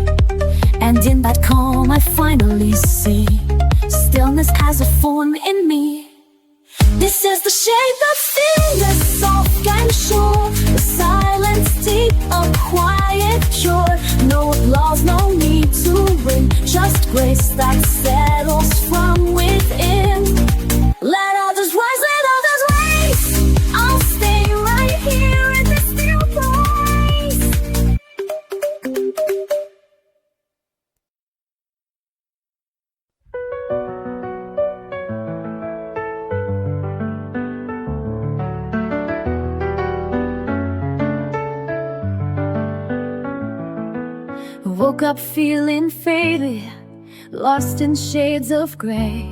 And in that calm I finally see stillness has a form in me. This is the shape of stillness, soft and sure. The silence deep, a quiet cure. No applause, no need to win, just grace that settles from within. Let others rise, let others race. I'll stay right here in this still place. Woke up feeling faded, lost in shades of gray.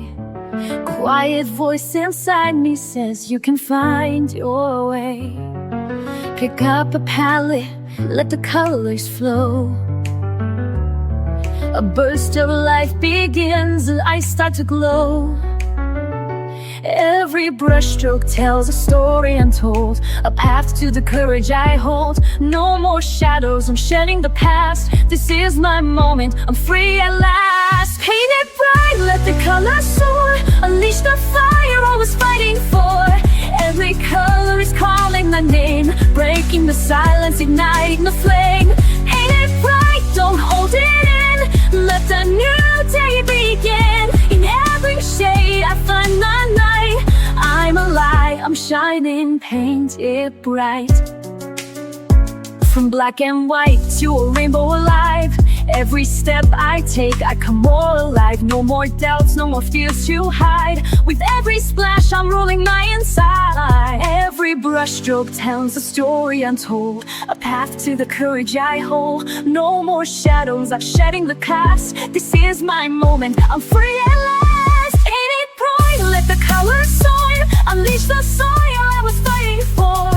Quiet voice inside me says you can find your way. Pick up a palette, let the colors flow. A burst of life begins, I start to glow. Every brushstroke tells a story untold, a path to the courage I hold. No more shadows, I'm shedding the past. This is my moment, I'm free at last. Paint it bright, let the colors soar. Unleash the fire I was fighting for. Every color is calling my name, breaking the silence, igniting the flame. Paint it bright, don't hold it in. Let the new day begin. In every shade I find the night. I'm alive, I'm shining, paint it bright. From black and white to a rainbow alive. Every step I take, I come more alive. No more doubts, no more fears to hide. With every splash, I'm rolling my inside. Every brushstroke tells a story untold, a path to the courage I hold. No more shadows, I'm shedding the past. This is my moment, I'm free at last. Ain't it bright? Let the colors soar. Unleash the soil I was fighting for.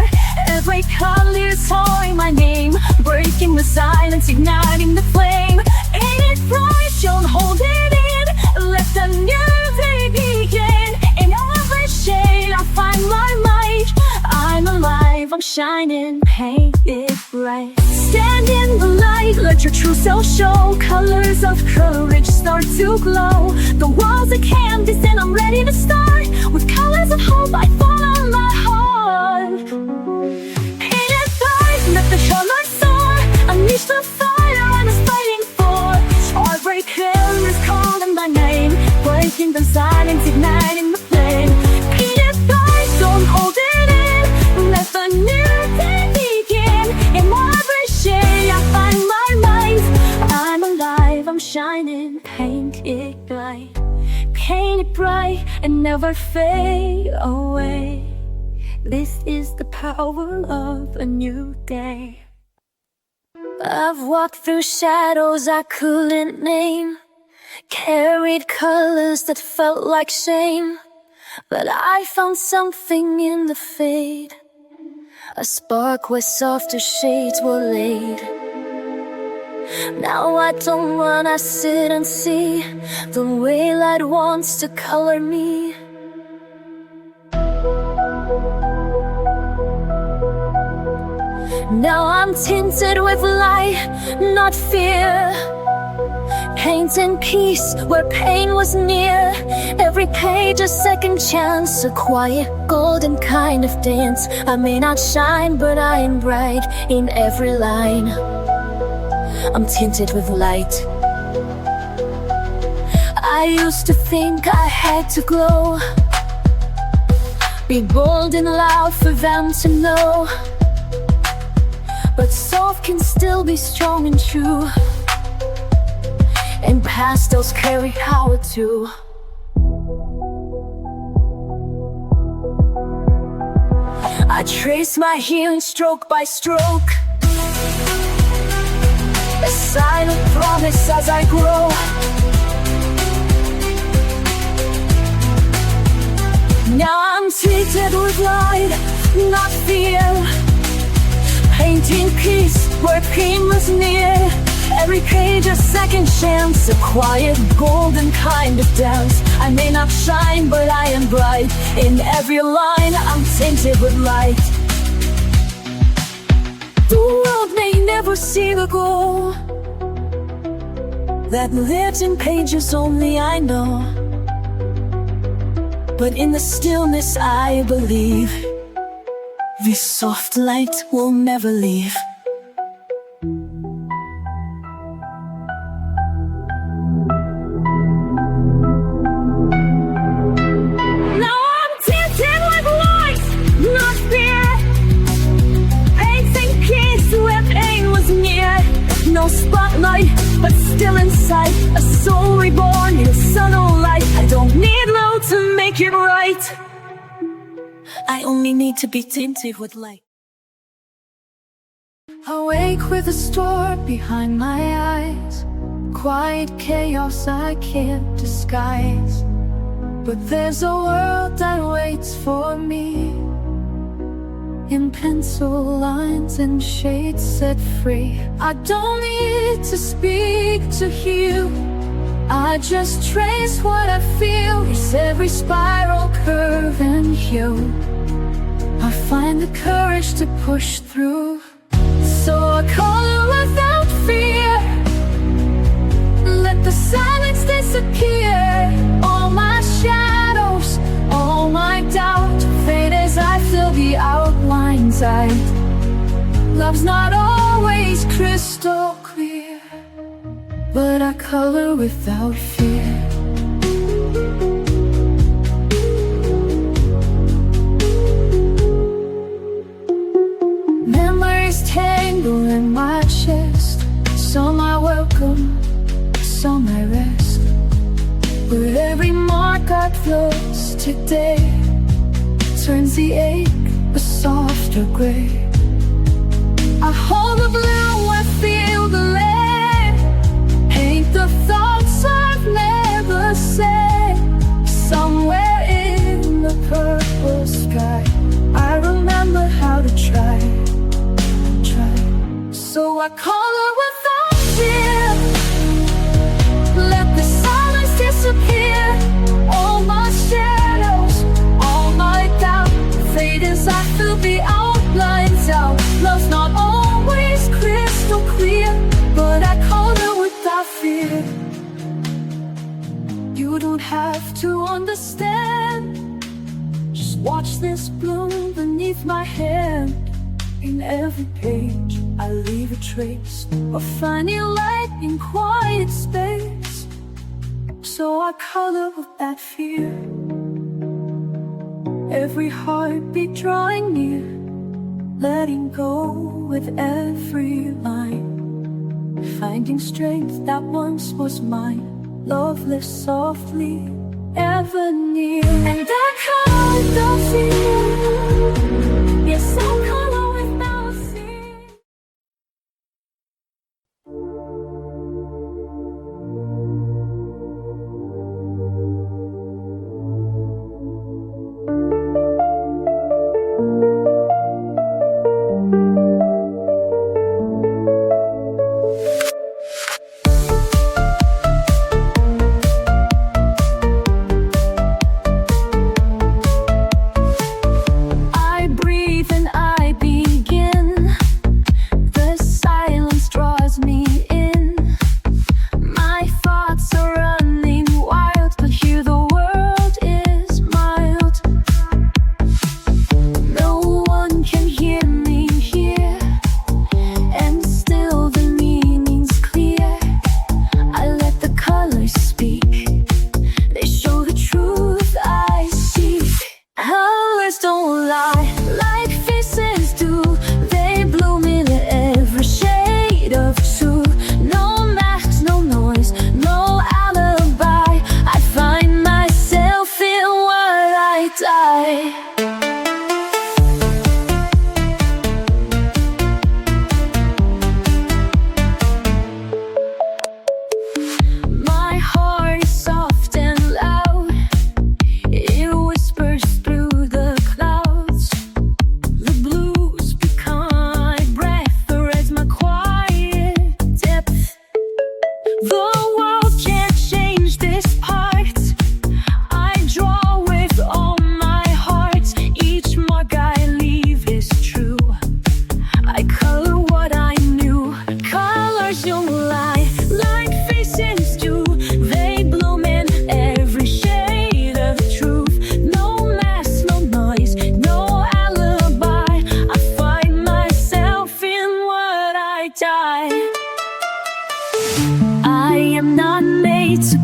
Every color's calling my name, breaking the silence, igniting the flame. Ain't it price, don't hold it in. Let the new day begin. In every shade I find my might. I'm alive, I'm shining, paint it bright. Stand in the light, let your true self show. Colors of courage start to glow. The walls are canvas and I'm ready to start. With colors of hope I follow my heart. Paint it bright, let the colors soar. Unleash the fire I was fighting for. Heartbreak is calling my name. Breaking the silence, igniting the flame. Paint it bright, don't hold it in. Let the new day begin. In every shade I find my might. I'm alive, I'm shining, paint it bright. Paint it bright and never fade away. This is the power of a new day. I've walked through shadows I couldn't name. Carried colors that felt like shame. But I found something in the fade. A spark where softer shades were laid. Now I don't run, I sit and see the way light wants to color me. Now I'm tinted with light, not fear. Painting peace where pain was near. Every page a second chance, a quiet golden kind of dance. I may not shine, but I am bright in every line. I'm tinted with light. I used to think I had to glow, be bold and loud for them to know. But soft can still be strong and true. And pastels carry power too. I trace my healing stroke by stroke, a silent promise as I grow. Now I'm treated with light, not fear. Painting peace where pain was near. Every page a second chance, a quiet golden kind of dance. I may not shine, but I am bright. In every line I'm tinted with light. The world may never see the glow that lives in pages only I know. But in the stillness I believe this soft light will never leave. Now I'm tinted with light, not fear. Painting peace where pain was near. No spotlight, but still inside. A soul reborn in sunlight. I don't need low to make it right. I only need to be tinted with light. Awake with a storm behind my eyes. Quiet chaos I can't disguise. But there's a world that waits for me. In pencil lines and shades set free. I don't need to speak to heal. I just trace what I feel. It's every spiral, curve and hue. I find the courage to push through. So I color without fear. Let the silence disappear. All my shadows, all my doubt fade as I fill the outlines out. Love's not always crystal clear, but I color without fear. Memories tangle in my chest. Some I welcome, some I rest. But every mark I close today turns the ache a softer gray. I hold the blue, I feel the lead. Paint the thoughts I've never said. Somewhere in the purple sky I remember how to try. So I color without fear. understand. Just watch this bloom beneath my hand. In every page I leave a trace of finding light in quiet space. So I color with that fear, every heartbeat drawing near, letting go with every line, finding strength that once was mine. Love lives softly, ever near. And I color without fear. Yes, I color without fear.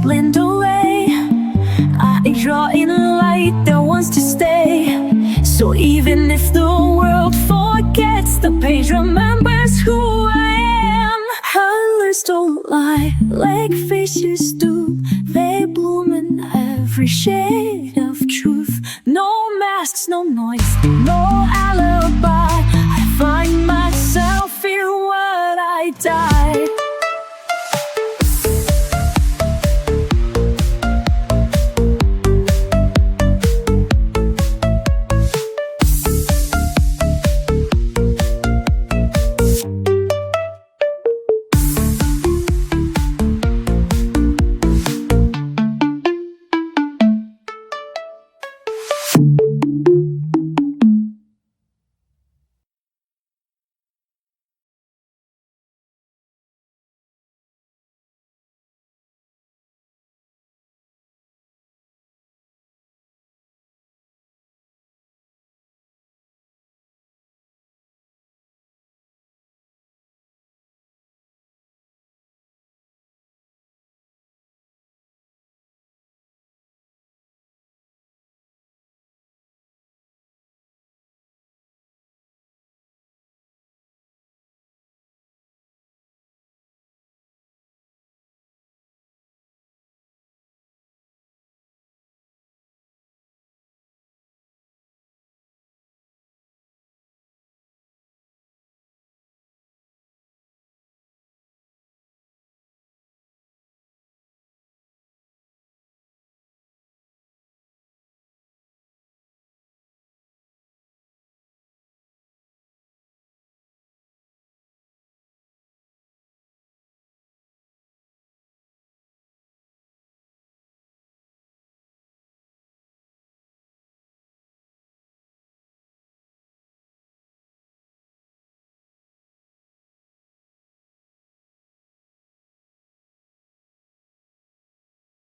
blend away. I draw in light that wants to stay. So even if the world forgets, the page remembers who I am. Colors don't lie like faces do. They bloom in every shade of truth. No masks, no noise, no alibi.